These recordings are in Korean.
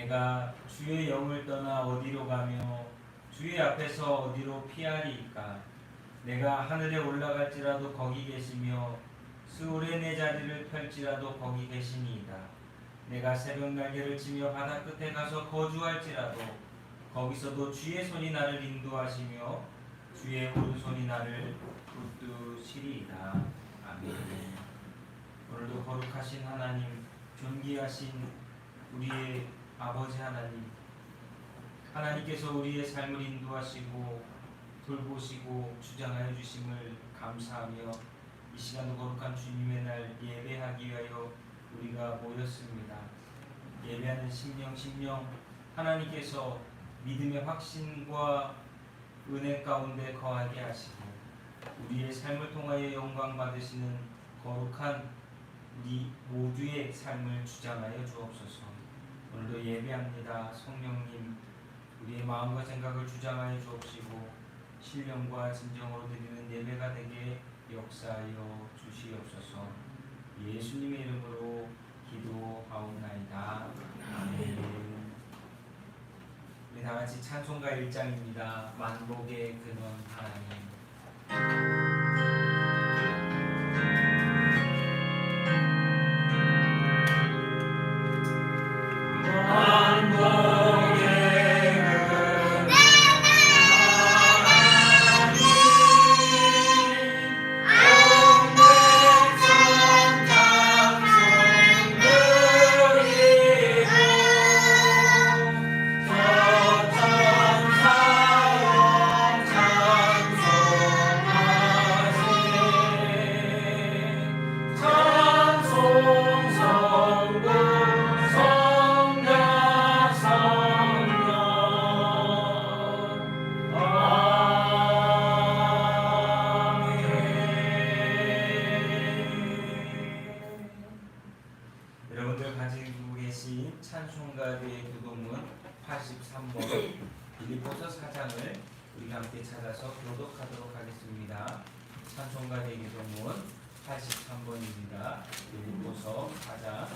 내가 주의 영을 떠나 어디로 가며 주의 앞에서 어디로 피하리이까. 내가 하늘에 올라갈지라도 거기 계시며 스올에 내 자리를 펼지라도 거기 계시니이다. 내가 새벽 날개를 치며 바다 끝에 가서 거주할지라도 거기서도 주의 손이 나를 인도하시며 주의 오른손이 나를 붙드시리이다. 아멘. 오늘도 거룩하신 하나님, 존귀하신 우리의 아버지 하나님께서 우리의 삶을 인도하시고 돌보시고 주장하여 주심을 감사하며 이 시간도 거룩한 주님의 날 예배하기 위하여 우리가 모였습니다. 예배하는 심령 하나님께서 믿음의 확신과 은혜 가운데 거하게 하시고 우리의 삶을 통하여 영광 받으시는 거룩한 우리 모두의 삶을 주장하여 주옵소서. 오늘도 예배합니다. 성령님, 우리의 마음과 생각을 주장하여 주옵시고 신령과 진정으로 드리는 예배가 되게 역사하여 주시옵소서. 예수님의 이름으로 기도하옵나이다. 아멘. 우리 다같이 찬송가 1장입니다. 만복의 근원 하나님. 여러분들 가지고 계신 찬송가의 교독문 83번 빌립보서 4장을 우리가 함께 찾아서 교독하도록 하겠습니다. 찬송가의 교독문 83번입니다. 빌립보서 4장.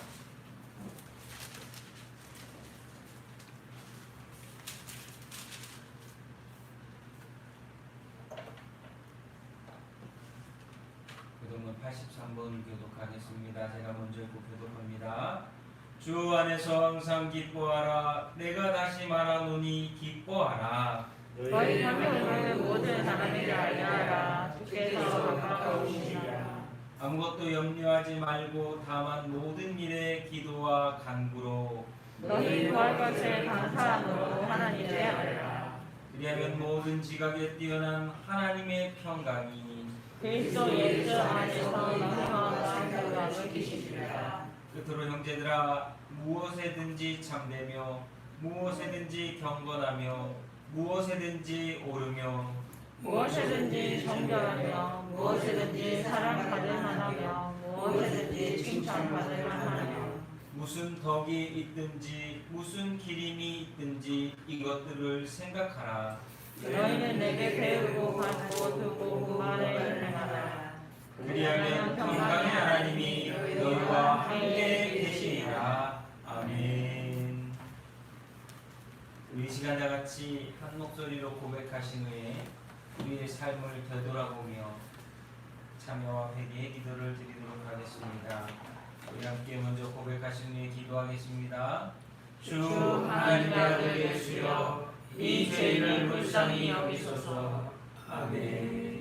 교독문 83번 교독하겠습니다. 제가 먼저 읽고 교독합니다. 주 안에서 항상 기뻐하라. 내가 다시 말하노니 기뻐하라. 너희 가족을 모든 사람에게 알려하라. 주께서 가까우시니라. 아무것도 염려하지 말고 다만 모든 일에 기도와 간구로 너희 구할 것을 감사함으로 하나님께 아뢰라. 그리하면 모든 지각에 뛰어난 하나님의 평강이 그리스도 예수 안에서 영원한 평강을 주시리라. 끝으로 형제들아, 무엇에든지 참되며 무엇에든지 경건하며 무엇에든지 오르며 무엇이든지 정결하며 무엇이든지 사랑받을 만하며 무엇이든지 칭찬받을 만하며 무슨 덕이 있든지 무슨 기림이 있든지 이것들을 생각하라. 너희는 내게 배우고 받고 듣고 그 말을 행하라. 그리하면 평강의 하나님이 너희와 함께 계시리라. 아멘. 우리 시간 다같이 한 목소리로 고백하신 후에 우리의 삶을 되돌아보며 참여와 회개의 기도를 드리도록 하겠습니다. 우리 함께 먼저 고백하신 후에 기도하겠습니다. 주 하나님의 아들 예수여, 이 죄인을 불쌍히 여기소서. 아멘.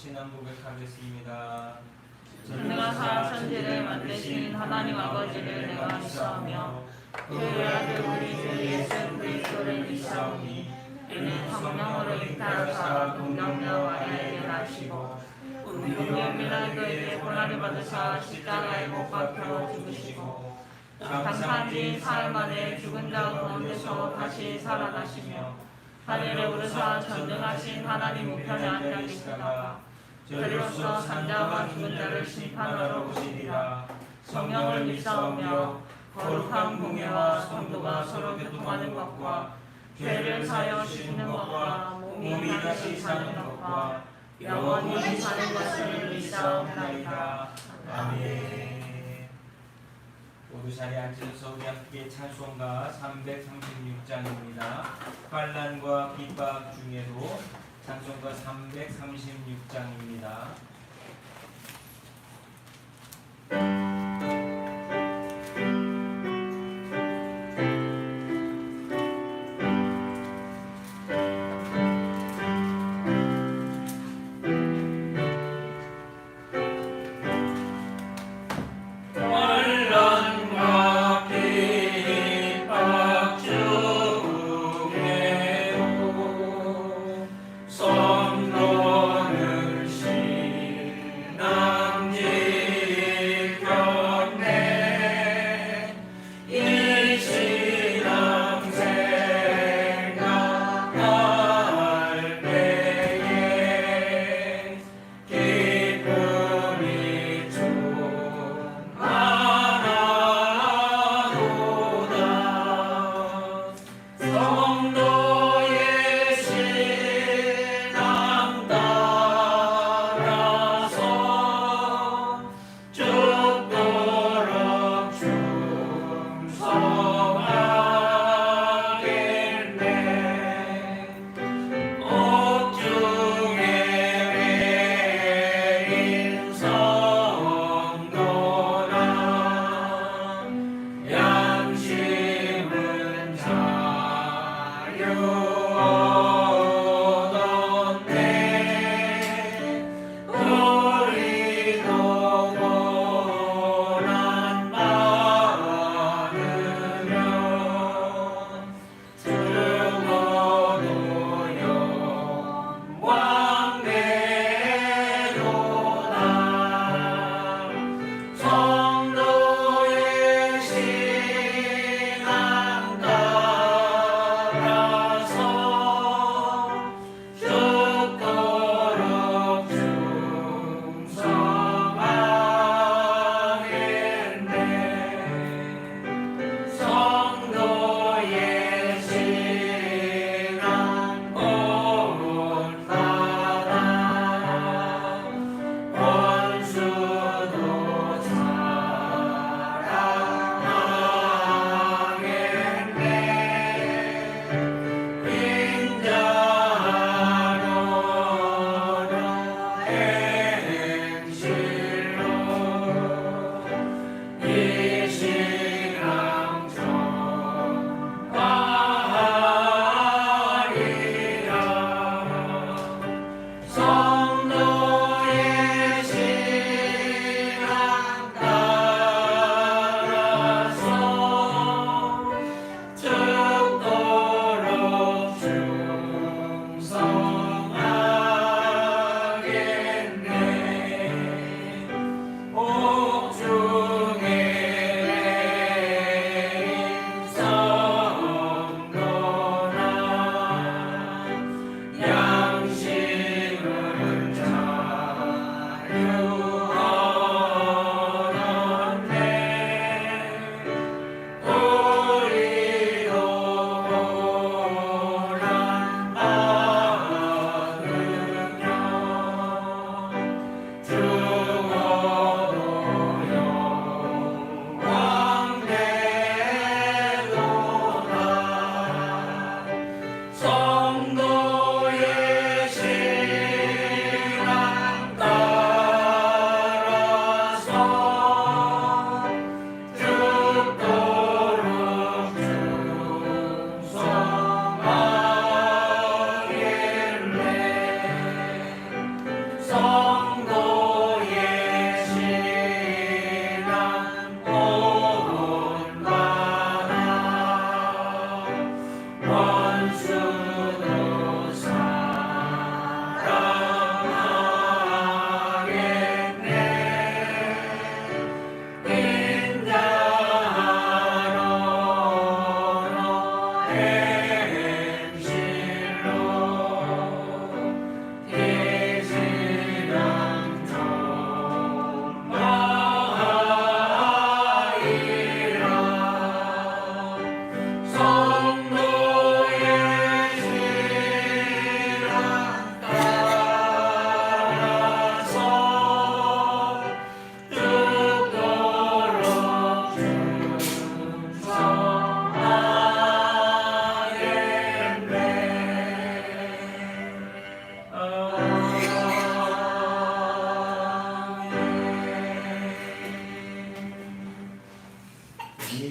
신앙 고백하겠습니다. 전능하사 천지를 만드신 하나님 아버지를 내가 믿사오며 그의 아들 우리 주 예수 그리스도를 믿사오니 이는 성령으로 잉타하사 동정녀 마리아에게 나시고 우리 본디오 빌라도에게 고난을 받으사 십자가에 못 박혀 죽으시고 장사한 사흘 만에 죽은 자 가운데서 다시 살아나시며 하늘에 오르사 전능하신 하나님 우편에 앉아 계시다가 저리로서 산자와 죽은 자를 심판하러 오시리라. 성령을 믿사오며 거룩한 공예와 성도가 서로 교통하는 것과 죄를 사하여 씻는 것과 몸이 다시 사는 것과 영원히 사는 것을 믿사옵나이다. 아멘. 모두 자리에 앉으셔서 우리 함께 찬송가 336장입니다. 환난과 핍박 중에도 찬송가 336장입니다.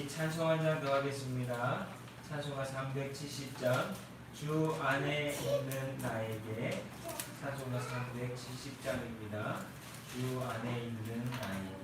우리 찬송 한 장 더 하겠습니다. 찬송가 370장 주 안에 있는 나에게. 찬송가 370장입니다. 주 안에 있는 나에게.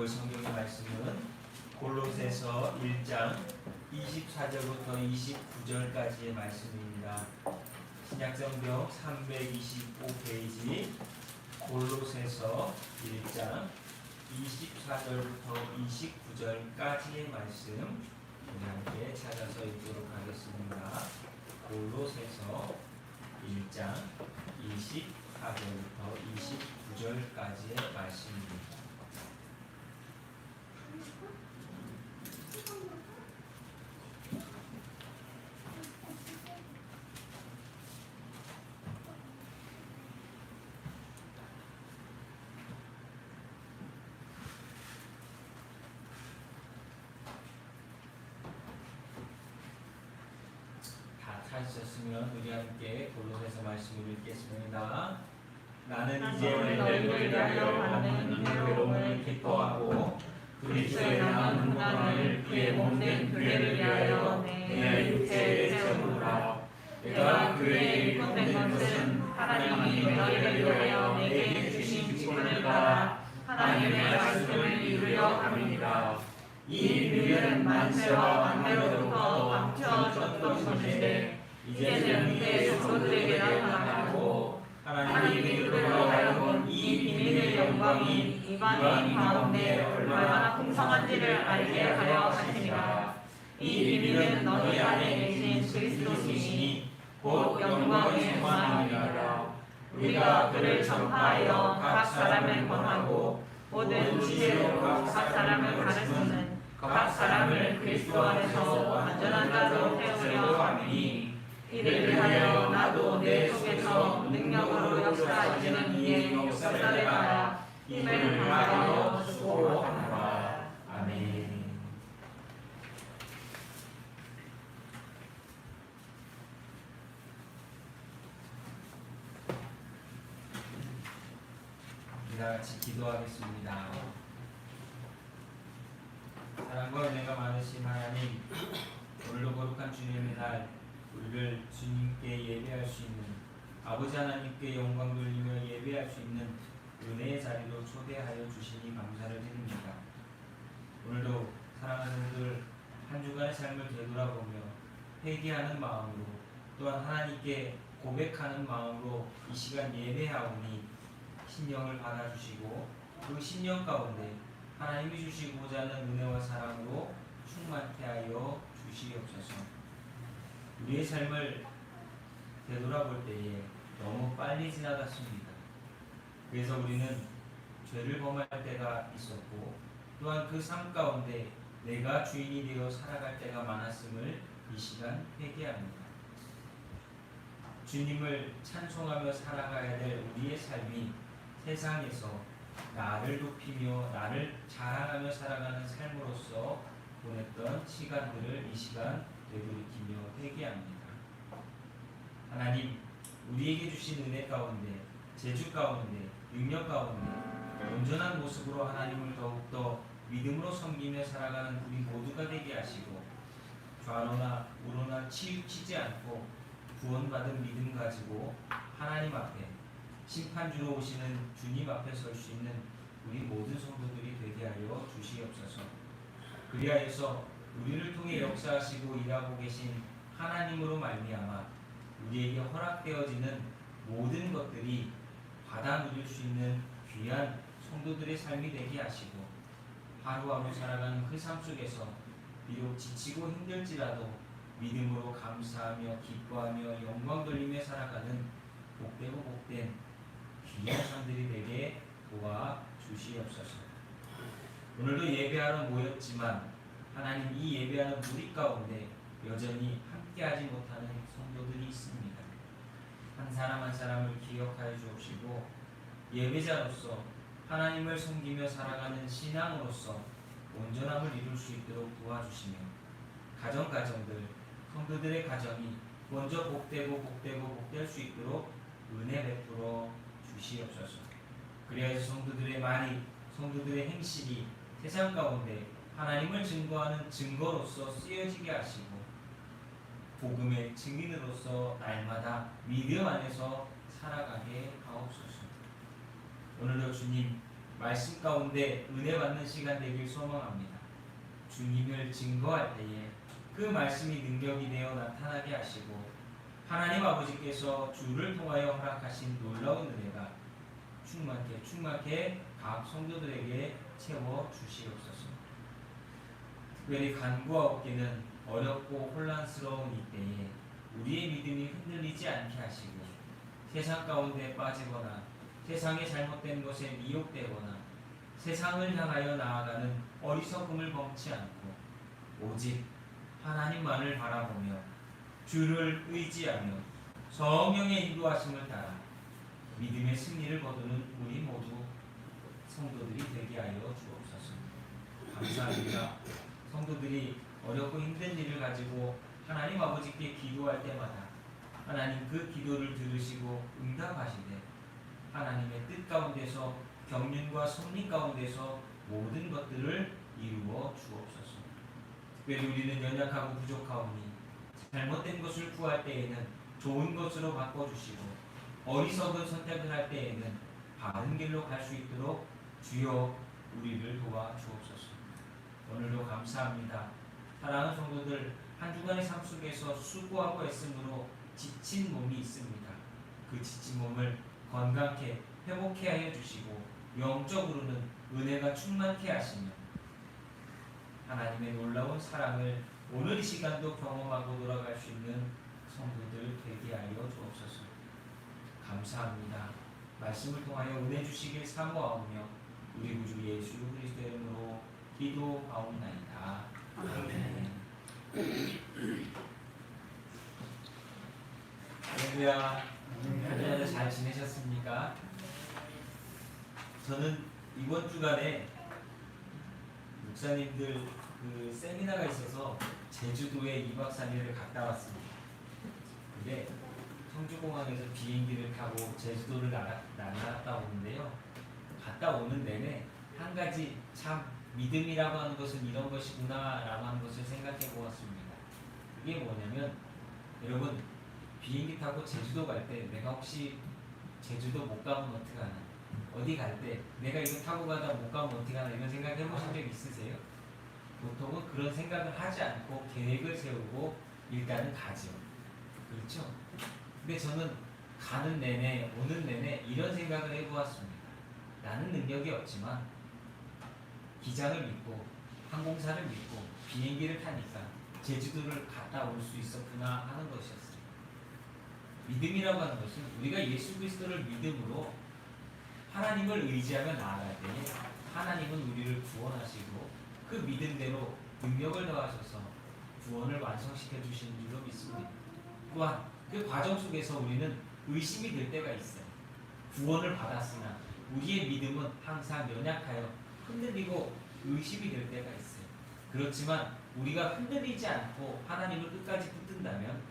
읽을 성경의 말씀은 골로새서 1장 24절부터 29절까지의 말씀입니다. 신약성경 325페이지 골로새서 1장 24절부터 29절까지의 말씀 우리 함께 찾아서 읽도록 하겠습니다. 골로새서 1장 24절부터 29절까지의 말씀입니다. 찾으셨으면 우리 함께 골로새서 말씀을 읽겠습니다. 나는 이제 너희를 위하여 받는 괴로움을 기뻐하고 그리스도의 남은 고난을 그의 몸된 교회를 위하여 내 육체에 채우노라. 내가 교회에 일꾼된 것은 하나님이 너희를 위하여 내게 주신 기쁨을 따라 하나님의 말씀을 이루려 함이니라. 이 비밀은 만세와 만대로부터 감춰졌던 것인데 이제는 그의 성도들에게 나타나고 하나님이 그들로 하여금 이 비밀의 영광이 이방인 가운데 얼마나 풍성한지를 알게 하려 하시니라. 이 비밀은 너희 안에 계신 그리스도시니 곧 영광의 충만함이라. 우리가 그를 전파하여 각 사람을 권하고 모든 지혜로 각 사람을 가르치는 각 사람을 그리스도 안에서 완전한 자로 세우려 함이니 이를 위하여 나도 내 속에서 능력으로 역사하시는 이의 역사를 따라 힘을 다하여 수고하노라. 아멘. 우리 같이 기도하겠습니다. 사랑과 은혜가 많으신 하나님, 오늘도 거룩한 주님의 날 우리를 주님께 예배할 수 있는, 아버지 하나님께 영광 돌리며 예배할 수 있는 은혜의 자리로 초대하여 주시니 감사를 드립니다. 오늘도 사랑하는 분들 한 주간의 삶을 되돌아보며 회개하는 마음으로 또한 하나님께 고백하는 마음으로 이 시간 예배하오니 신령을 받아주시고 그 신령 가운데 하나님이 주시고자 하는 은혜와 사랑으로 충만케 하여 주시옵소서. 우리의 삶을 되돌아볼 때에 너무 빨리 지나갔습니다. 그래서 우리는 죄를 범할 때가 있었고 또한 그 삶 가운데 내가 주인이 되어 살아갈 때가 많았음을 이 시간 회개합니다. 주님을 찬송하며 살아가야 될 우리의 삶이 세상에서 나를 높이며 나를 자랑하며 살아가는 삶으로서 보냈던 시간들을 이 시간 되돌이키며 회개합니다. 하나님, 우리에게 주신 은혜 가운데, 재주 가운데, 능력 가운데 온전한 모습으로 하나님을 더욱더 믿음으로 섬기며 살아가는 우리 모두가 되게 하시고 좌로나 우로나 치우치지 않고 구원받은 믿음 가지고 하나님 앞에 심판주로 오시는 주님 앞에 설 수 있는 우리 모든 성도들이 되게 하여 주시옵소서. 그리하여서 우리를 통해 역사하시고 일하고 계신 하나님으로 말미암아 우리에게 허락되어지는 모든 것들이 받아 누릴 수 있는 귀한 성도들의 삶이 되게 하시고 하루하루 살아가는 그 삶 속에서 비록 지치고 힘들지라도 믿음으로 감사하며 기뻐하며 영광 돌리며 살아가는 복되고 복된 귀한 삶들이 되게 도와 주시옵소서. 오늘도 예배하러 모였지만 하나님, 이 예배하는 무리 가운데 여전히 함께하지 못하는 성도들이 있습니다. 한 사람 한 사람을 기억하여 주옵시고 예배자로서 하나님을 섬기며 살아가는 신앙으로서 온전함을 이룰 수 있도록 도와주시며 가정들, 성도들의 가정이 먼저 복되고 복될 수 있도록 은혜 베풀어 주시옵소서. 그리하여서 성도들의 말이, 성도들의 행실이 세상 가운데 하나님을 증거하는 증거로서 쓰여지게 하시고 복음의 증인으로서 날마다 믿음 안에서 살아가게 하옵소서. 오늘도 주님, 말씀 가운데 은혜 받는 시간 되길 소망합니다. 주님을 증거할 때에 그 말씀이 능력이 되어 나타나게 하시고 하나님 아버지께서 주를 통하여 허락하신 놀라운 은혜가 충만케 각 성도들에게 채워 주시옵소서. 특별히 간구하옵기는 어렵고 혼란스러운 이때에 우리의 믿음이 흔들리지 않게 하시고 세상 가운데 빠지거나 세상의 잘못된 것에 미혹되거나 세상을 향하여 나아가는 어리석음을 범치 않고 오직 하나님만을 바라보며 주를 의지하며 성령의 인도하심을 따라 믿음의 승리를 거두는 우리 모두 성도들이 되게 하여 주옵소서. 감사합니다. 성도들이 어렵고 힘든 일을 가지고 하나님 아버지께 기도할 때마다 하나님 그 기도를 들으시고 응답하시되 하나님의 뜻 가운데서 경륜과 섭리 가운데서 모든 것들을 이루어 주옵소서. 특별히 우리는 연약하고 부족하오니 잘못된 것을 구할 때에는 좋은 것으로 바꿔주시고 어리석은 선택을 할 때에는 바른 길로 갈 수 있도록 주여 우리를 도와 주옵소서. 오늘도 감사합니다. 사랑하는 성도들, 한 주간의 삶 속에서 수고하고 애씀으로 지친 몸이 있습니다. 그 지친 몸을 건강케 회복케 하여 주시고 영적으로는 은혜가 충만케 하시며 하나님의 놀라운 사랑을 오늘 이 시간도 경험하고 돌아갈 수 있는 성도들 되게 하여 주옵소서. 감사합니다. 말씀을 통하여 은혜 주시길 사모하오며 우리 구주 예수 그리스도의 이름으로 기도하옵나이다. 아멘. 할렐루야. 할렐루야. 잘 지내셨습니까? 저는 이번 주간에 목사님들 그 세미나가 있어서 제주도에 2박 3일을 갔다 왔습니다. 근데 청주공항에서 비행기를 타고 제주도를 날아갔다 오는데요. 갔다 오는 내내 한 가지 참 믿음이라고 하는 것은 이런 것이구나 라고 하는 것을 생각해 보았습니다. 그게 뭐냐면 여러분 비행기 타고 제주도 갈 때 내가 혹시 제주도 못 가면 어떡하나, 어디 갈 때 내가 이거 타고 가다 못 가면 어떡하나 이런 생각 해보신 적 있으세요? 보통은 그런 생각을 하지 않고 계획을 세우고 일단은 가죠. 그렇죠? 근데 저는 가는 내내 오는 내내 이런 생각을 해보았습니다. 나는 능력이 없지만 기장을 믿고 항공사를 믿고 비행기를 타니까 제주도를 갔다 올 수 있었구나 하는 것이었어요. 믿음이라고 하는 것은 우리가 예수 그리스도를 믿음으로 하나님을 의지하며 나아갈 때에 하나님은 우리를 구원하시고 그 믿음대로 능력을 더하셔서 구원을 완성시켜 주시는 줄로 믿습니다. 또한 그 과정 속에서 우리는 의심이 될 때가 있어요. 구원을 받았으나 우리의 믿음은 항상 연약하여 흔들리고 의심이 될 때가 있어요. 그렇지만 우리가 흔들리지 않고 하나님을 끝까지 붙든다면,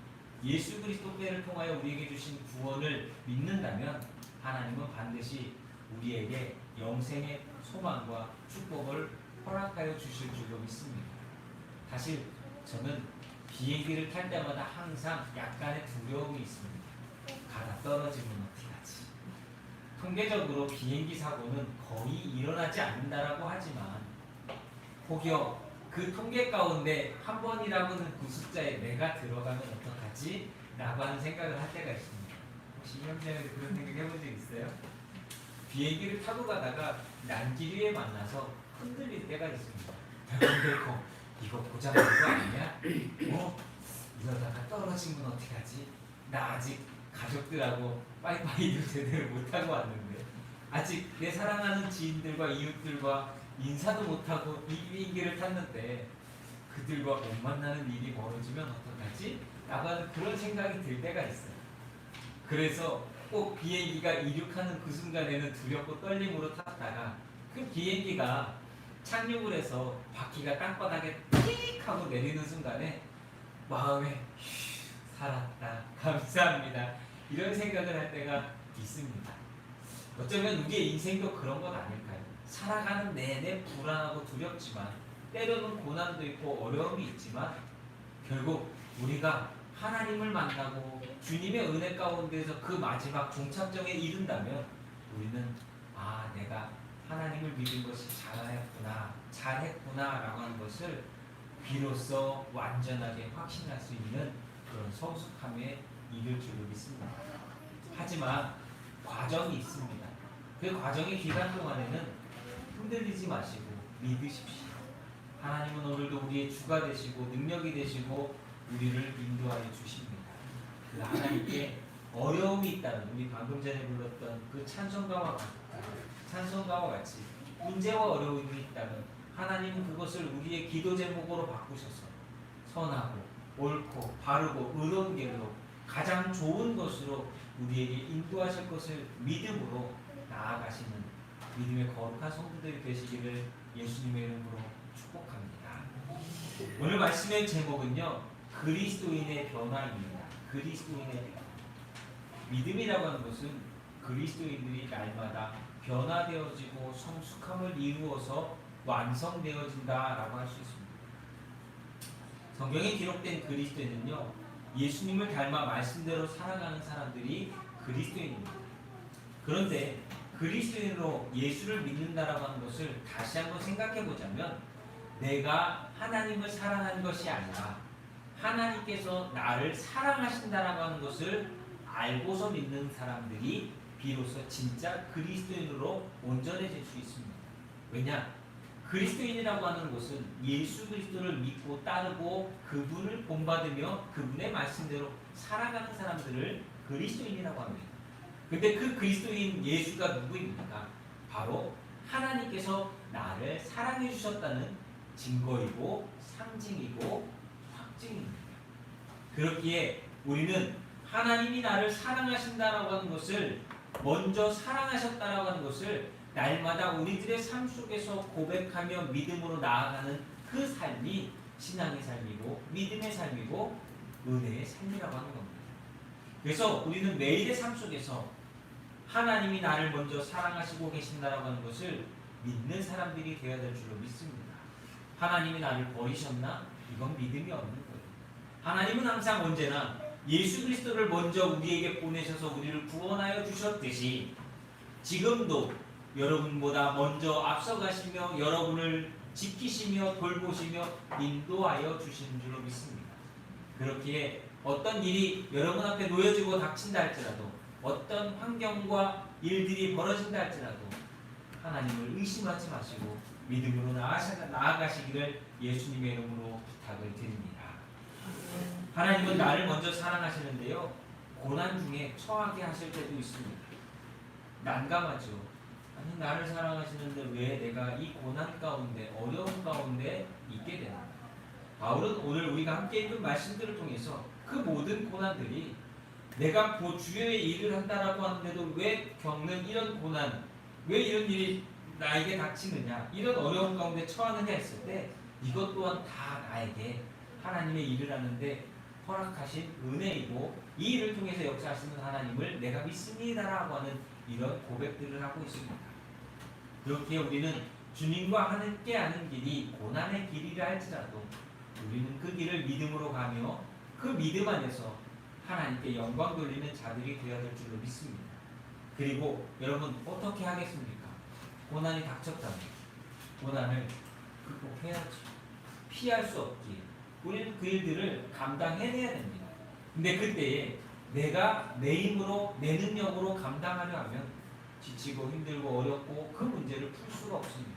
예수 그리스도를 통하여 우리에게 주신 구원을 믿는다면 하나님은 반드시 우리에게 영생의 소망과 축복을 허락하여 주실 줄로 믿습니다. 사실 저는 비행기를 탈 때마다 항상 약간의 두려움이 있습니다. 가다 떨어지면 어떡하지? 통계적으로 비행기 사고는 거의 일어나지 않는다라고 하지만 혹여 그 통계 가운데 한 번이라고는 그 숫자에 내가 들어가면 어떡하지? 라고 하는 생각을 할 때가 있습니다. 혹시 형제는 그런 생각 해본 적 있어요? 비행기를 타고 가다가 난길 위에 만나서 흔들릴 때가 있습니다. 덜컹덜컹 이거 고장난 거 아니야? 이러다가 떨어지면 어떡하지? 나 아직 가족들하고 빠이빠이도 제대로 못하고 왔는데, 아직 내 사랑하는 지인들과 이웃들과 인사도 못하고 이 비행기를 탔는데 그들과 못 만나는 일이 벌어지면 어떡하지? 라고 하는 그런 생각이 들 때가 있어요. 그래서 꼭 비행기가 이륙하는 그 순간에는 두렵고 떨림으로 탔다가 그 비행기가 착륙을 해서 바퀴가 땅바닥에 띡 하고 내리는 순간에 마음에 살았다, 감사합니다, 이런 생각을 할 때가 있습니다. 어쩌면 우리의 인생도 그런 건 아닐까요? 살아가는 내내 불안하고 두렵지만 때로는 고난도 있고 어려움이 있지만 결국 우리가 하나님을 만나고 주님의 은혜 가운데서 그 마지막 종착점에 이른다면 우리는 내가 하나님을 믿은 것이 잘했구나라고 하는 것을 비로소 완전하게 확신할 수 있는 그런 성숙함에 이를 줄로 믿습니다. 하지만 과정이 있습니다. 그 과정의 기간 동안에는 흔들리지 마시고 믿으십시오. 하나님은 오늘도 우리의 주가 되시고 능력이 되시고 우리를 인도하여 주십니다. 그 하나님께 어려움이 있다는, 우리 방금 전에 불렀던 그 찬송가와 같이 문제와 어려움이 있다면 하나님은 그것을 우리의 기도 제목으로 바꾸셔서 선하고 옳고 바르고 의로운 길로 가장 좋은 것으로 우리에게 인도하실 것을 믿음으로 나아가시는 믿음의 거룩한 성도들이 되시기를 예수님의 이름으로 축복합니다. 오늘 말씀의 제목은요, 그리스도인의 변화입니다. 그리스도인의 변화. 믿음이라고 하는 것은 그리스도인들이 날마다 변화되어지고 성숙함을 이루어서 완성되어진다라고 할 수 있습니다. 성경에 기록된 그리스도인은요, 예수님을 닮아 말씀대로 살아가는 사람들이 그리스도인입니다. 그런데 그리스도인으로 예수를 믿는다라고 하는 것을 다시 한번 생각해 보자면, 내가 하나님을 사랑하는 것이 아니라 하나님께서 나를 사랑하신다라고 하는 것을 알고서 믿는 사람들이 비로소 진짜 그리스도인으로 온전해질 수 있습니다. 왜냐? 그리스도인이라고 하는 것은 예수 그리스도를 믿고 따르고 그분을 본받으며 그분의 말씀대로 살아가는 사람들을 그리스도인이라고 합니다. 근데 그 그리스도인 예수가 누구입니까? 바로 하나님께서 나를 사랑해 주셨다는 증거이고 상징이고 확증입니다. 그렇기에 우리는 하나님이 나를 사랑하신다라고 하는 것을, 먼저 사랑하셨다라고 하는 것을 날마다 우리들의 삶 속에서 고백하며 믿음으로 나아가는 그 삶이 신앙의 삶이고 믿음의 삶이고 은혜의 삶이라고 하는 겁니다. 그래서 우리는 매일의 삶 속에서 하나님이 나를 먼저 사랑하시고 계신다라고 하는 것을 믿는 사람들이 되어야 될 줄로 믿습니다. 하나님이 나를 버리셨나? 이건 믿음이 없는 거예요. 하나님은 항상 언제나 예수 그리스도를 먼저 우리에게 보내셔서 우리를 구원하여 주셨듯이 지금도 여러분보다 먼저 앞서가시며 여러분을 지키시며 돌보시며 인도하여 주시는 줄로 믿습니다. 그렇기에 어떤 일이 여러분 앞에 놓여지고 닥친다 할지라도, 어떤 환경과 일들이 벌어진다 할지라도 하나님을 의심하지 마시고 믿음으로 나아가시기를 예수님의 이름으로 부탁을 드립니다. 하나님은 나를 먼저 사랑하시는데요, 고난 중에 처하게 하실 때도 있습니다. 난감하죠. 아니, 나를 사랑하시는데 왜 내가 이 고난 가운데, 어려움 가운데 있게 되는가? 바울은 오늘 우리가 함께 읽은 말씀들을 통해서 그 모든 고난들이 내가 주의 일을 한다라고 하는데도 왜 겪는 이런 고난, 왜 이런 일이 나에게 닥치느냐, 이런 어려움 가운데 처하느냐 했을 때 이것 또한 다 나에게 하나님의 일을 하는데 허락하신 은혜이고 이 일을 통해서 역사하시는 하나님을 내가 믿습니다라고 하는 이런 고백들을 하고 있습니다. 그렇게 우리는 주님과 함께하는 길이 고난의 길이라 할지라도 우리는 그 길을 믿음으로 가며 그 믿음 안에서 하나님께 영광 돌리는 자들이 되어야 될 줄로 믿습니다. 그리고 여러분 어떻게 하겠습니까? 고난이 닥쳤다면 고난을 극복해야죠. 피할 수 없기에 우리는 그 일들을 감당해내야 됩니다. 근데 그때에 내가 내 힘으로 내 능력으로 감당하려 하면 지치고 힘들고 어렵고 그 문제를 풀 수가 없습니다.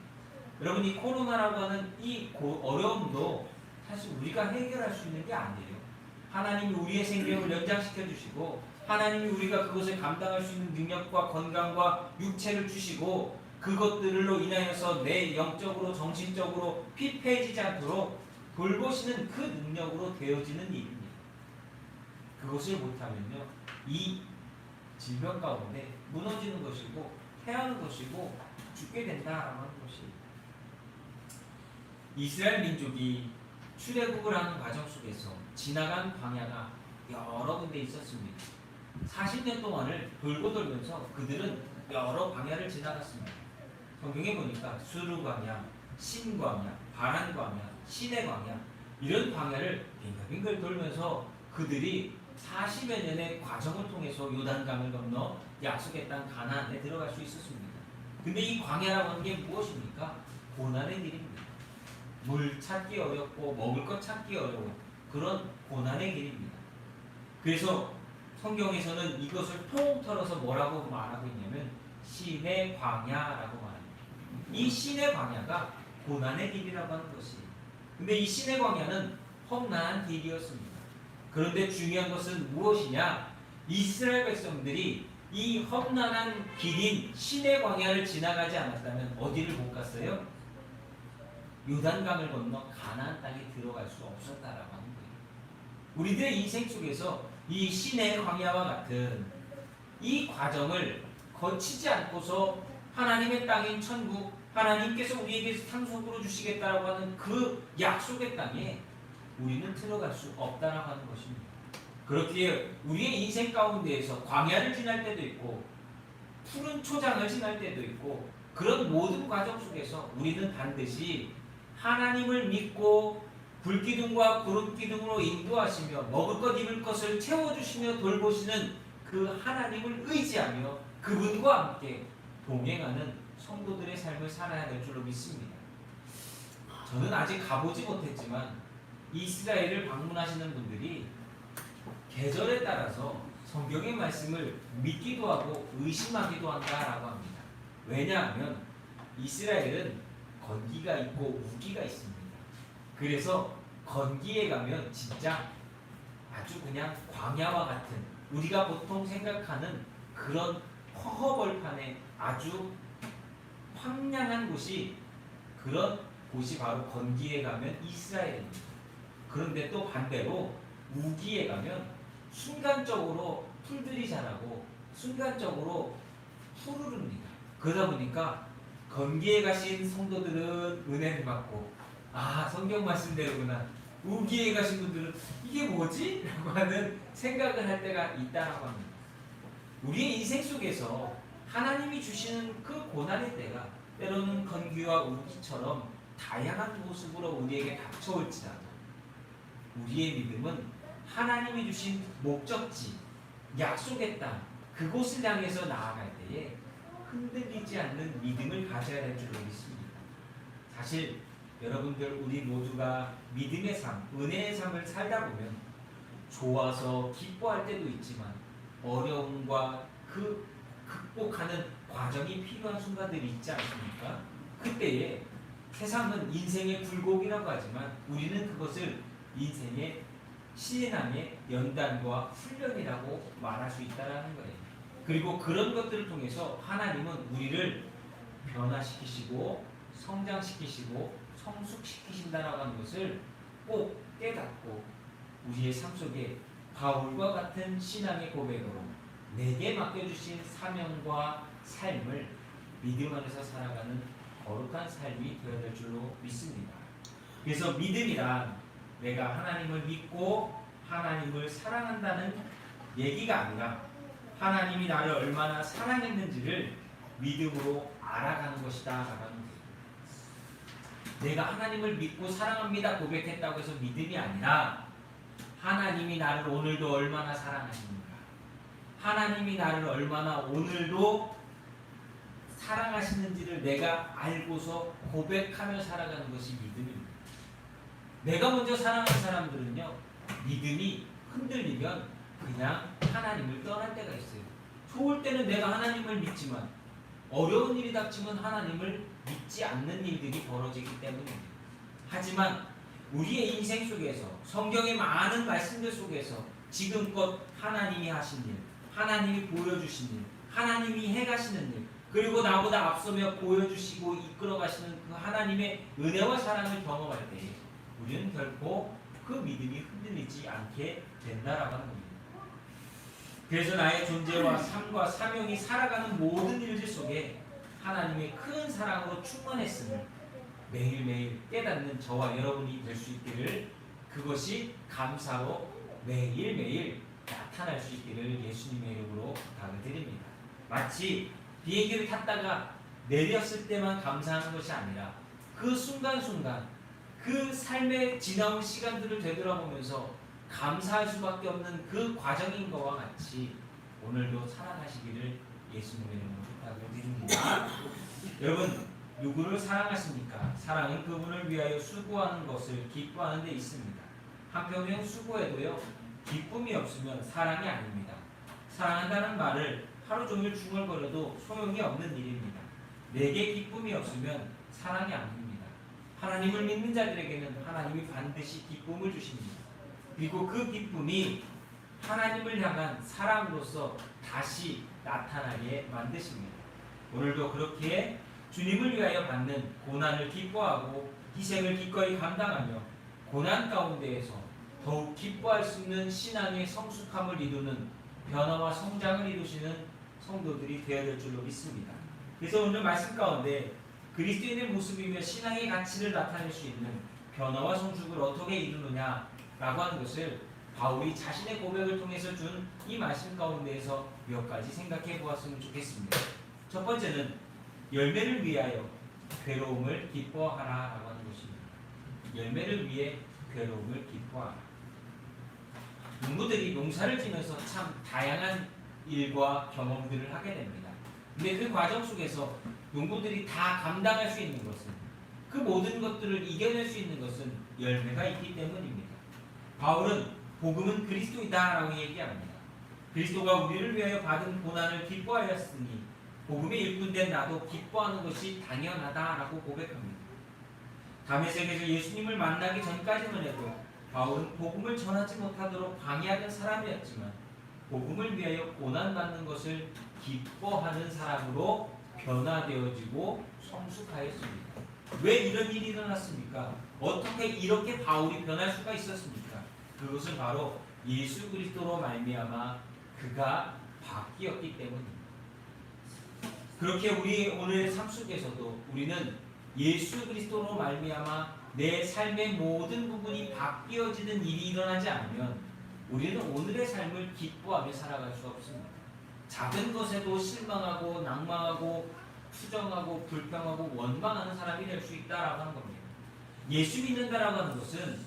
여러분, 이 코로나라고 하는 이 어려움도 사실 우리가 해결할 수 있는 게 아니에요. 하나님이 우리의 생명을 연장시켜 주시고 하나님이 우리가 그것을 감당할 수 있는 능력과 건강과 육체를 주시고 그것들로 인하여서 내 영적으로 정신적으로 피폐해지지 않도록 돌보시는 그 능력으로 되어지는 일입니다. 그것을 못하면요, 이 질병 가운데 무너지는 것이고 패하는 것이고 죽게 된다라는 것이, 이스라엘 민족이 출애굽을 하는 과정 속에서 지나간 광야가 여러 군데 있었습니다. 40년 동안을 돌고 돌면서 그들은 여러 광야를 지나갔습니다. 성경에 보니까 수르 광야, 신 광야, 바란 광야, 신의 광야, 이런 광야를 빙글빙글 돌면서 그들이 40여 년의 과정을 통해서 요단강을 건너 약속의 땅 가나안에 들어갈 수 있었습니다. 근데 이 광야라고 하는 게 무엇입니까? 고난의 길입니다. 물 찾기 어렵고 먹을 것 찾기 어려운 그런 고난의 길입니다. 그래서 성경에서는 이것을 통틀어서 뭐라고 말하고 있냐면 신의 광야라고 말합니다. 이 신의 광야가 고난의 길이라고 하는 것이에요. 근데 이 신의 광야는 험난한 길이었습니다. 그런데 중요한 것은 무엇이냐? 이스라엘 백성들이 이 험난한 길인 신의 광야를 지나가지 않았다면 어디를 못 갔어요? 요단강을 건너 가나안 땅에 들어갈 수 없었다라고 하는 거예요. 우리들의 인생 속에서 이 신의 광야와 같은 이 과정을 거치지 않고서 하나님의 땅인 천국, 하나님께서 우리에게 상속으로 주시겠다라고 하는 그 약속의 땅에 우리는 들어갈 수 없다라고 하는 것입니다. 그렇기에 우리의 인생 가운데에서 광야를 지날 때도 있고 푸른 초장을 지날 때도 있고 그런 모든 과정 속에서 우리는 반드시 하나님을 믿고 불기둥과 구름기둥으로 인도하시며 먹을 것 입을 것을 채워주시며 돌보시는 그 하나님을 의지하며 그분과 함께 동행하는 성도들의 삶을 살아야 될 줄로 믿습니다. 저는 아직 가보지 못했지만 이스라엘을 방문하시는 분들이 계절에 따라서 성경의 말씀을 믿기도 하고 의심하기도 한다라고 합니다. 왜냐하면 이스라엘은 건기가 있고 우기가 있습니다. 그래서 건기에 가면 진짜 아주 그냥 광야와 같은 우리가 보통 생각하는 그런 허허벌판의 아주 황량한 곳이 그런 곳이 바로 건기에 가면 이스라엘입니다. 그런데 또 반대로 우기에 가면 순간적으로 풀들이 자라고 순간적으로 푸르릅니다. 그러다 보니까 건기에 가신 성도들은 은혜를 받고 성경 말씀대로구나. 우기에 가신 분들은 이게 뭐지? 라고 하는 생각을 할 때가 있다라고 합니다. 우리의 인생 속에서 하나님이 주시는 그 고난의 때가 때로는 건기와 우기처럼 다양한 모습으로 우리에게 닥쳐올지라도 우리의 믿음은 하나님이 주신 목적지, 약속의 땅, 그곳을 향해서 나아갈 때에 흔들리지 않는 믿음을 가져야 될 줄로 믿습니다. 사실 여러분들 우리 모두가 믿음의 삶, 은혜의 삶을 살다 보면 좋아서 기뻐할 때도 있지만 어려움과 그 극복하는 과정이 필요한 순간들이 있지 않습니까? 그때에 세상은 인생의 굴곡이라고 하지만 우리는 그것을 인생의 신앙의 연단과 훈련이라고 말할 수 있다는 거예요. 그리고 그런 것들을 통해서 하나님은 우리를 변화시키시고 성장시키시고 성숙시키신다라고 하는 것을 꼭 깨닫고 우리의 삶 속에 바울과 같은 신앙의 고백으로 내게 맡겨주신 사명과 삶을 믿음 안에서 살아가는 거룩한 삶이 되어야 될 줄로 믿습니다. 그래서 믿음이란 내가 하나님을 믿고 하나님을 사랑한다는 얘기가 아니라 하나님이 나를 얼마나 사랑했는지를 믿음으로 알아가는 것이다 라는 거예요. 내가 하나님을 믿고 사랑합니다 고백했다고 해서 믿음이 아니라 하나님이 나를 오늘도 얼마나 사랑하십니까? 하나님이 나를 얼마나 오늘도 사랑하시는지를 내가 알고서 고백하며 살아가는 것이 믿음입니다. 내가 먼저 사랑하는 사람들은요, 믿음이 흔들리면 그냥 하나님을 떠날 때가 있어요. 좋을 때는 내가 하나님을 믿지만 어려운 일이 닥치면 하나님을 믿지 않는 일들이 벌어지기 때문입니다. 하지만 우리의 인생 속에서 성경의 많은 말씀들 속에서 지금껏 하나님이 하신 일, 하나님이 보여주신 일, 하나님이 해가시는 일, 그리고 나보다 앞서며 보여주시고 이끌어가시는 그 하나님의 은혜와 사랑을 경험할 때 우리는 결코 그 믿음이 흔들리지 않게 된다라고 하는 겁니다. 그래서 나의 존재와 삶과 사명이 살아가는 모든 일들 속에 하나님의 큰 사랑으로 충만했음을 매일매일 깨닫는 저와 여러분이 될 수 있기를, 그것이 감사로 매일매일 나타날 수 있기를 예수님의 이름으로 부탁을 드립니다. 마치 비행기를 탔다가 내렸을 때만 감사하는 것이 아니라 그 순간순간 그 삶의 지나온 시간들을 되돌아보면서 감사할 수밖에 없는 그 과정인 것과 같이 오늘도 살아가시기를 예수님의 이름으로 부탁을 드립니다. 여러분, 누구를 사랑하십니까? 사랑은 그분을 위하여 수고하는 것을 기뻐하는 데 있습니다. 한편으로 수고해도요, 기쁨이 없으면 사랑이 아닙니다. 사랑한다는 말을 하루 종일 중얼거려도 소용이 없는 일입니다. 내게 기쁨이 없으면 사랑이 아닙니다. 하나님을 믿는 자들에게는 하나님이 반드시 기쁨을 주십니다. 그리고 그 기쁨이 하나님을 향한 사랑으로서 다시 나타나게 만드십니다. 오늘도 그렇게 주님을 위하여 받는 고난을 기뻐하고 희생을 기꺼이 감당하며 고난 가운데에서 더욱 기뻐할 수 있는 신앙의 성숙함을 이루는 변화와 성장을 이루시는 성도들이 되어야 될 줄로 믿습니다. 그래서 오늘 말씀 가운데 그리스도인의 모습이며 신앙의 가치를 나타낼 수 있는 변화와 성숙을 어떻게 이루느냐라고 하는 것을 바울이 자신의 고백을 통해서 준 이 말씀 가운데에서 몇 가지 생각해 보았으면 좋겠습니다. 첫 번째는 열매를 위하여 괴로움을 기뻐하라라고 하는 것입니다. 열매를 위해 괴로움을 기뻐하라. 농부들이 농사를 지면서 참 다양한 일과 경험들을 하게 됩니다. 근데 그 과정 속에서 농부들이 다 감당할 수 있는 것은, 그 모든 것들을 이겨낼 수 있는 것은 열매가 있기 때문입니다. 바울은 복음은 그리스도이다라고 얘기합니다. 그리스도가 우리를 위하여 받은 고난을 기뻐하였으니 복음의 일꾼된 나도 기뻐하는 것이 당연하다라고 고백합니다. 다메섹에서 예수님을 만나기 전까지만 해도 바울은 복음을 전하지 못하도록 방해하던 사람이었지만 복음을 위하여 고난받는 것을 기뻐하는 사람으로 변화되어지고 성숙하였습니다. 왜 이런 일이 일어났습니까? 어떻게 이렇게 바울이 변할 수가 있었습니까? 그것은 바로 예수 그리스도로 말미암아 그가 바뀌었기 때문입니다. 그렇게 우리 오늘의 삶 속에서도 우리는 예수 그리스도로 말미암아 내 삶의 모든 부분이 바뀌어지는 일이 일어나지 않으면 우리는 오늘의 삶을 기뻐하며 살아갈 수 없습니다. 작은 것에도 실망하고 낭망하고 투정하고 불평하고 원망하는 사람이 될 수 있다라고 하는 겁니다. 예수 믿는다라고 하는 것은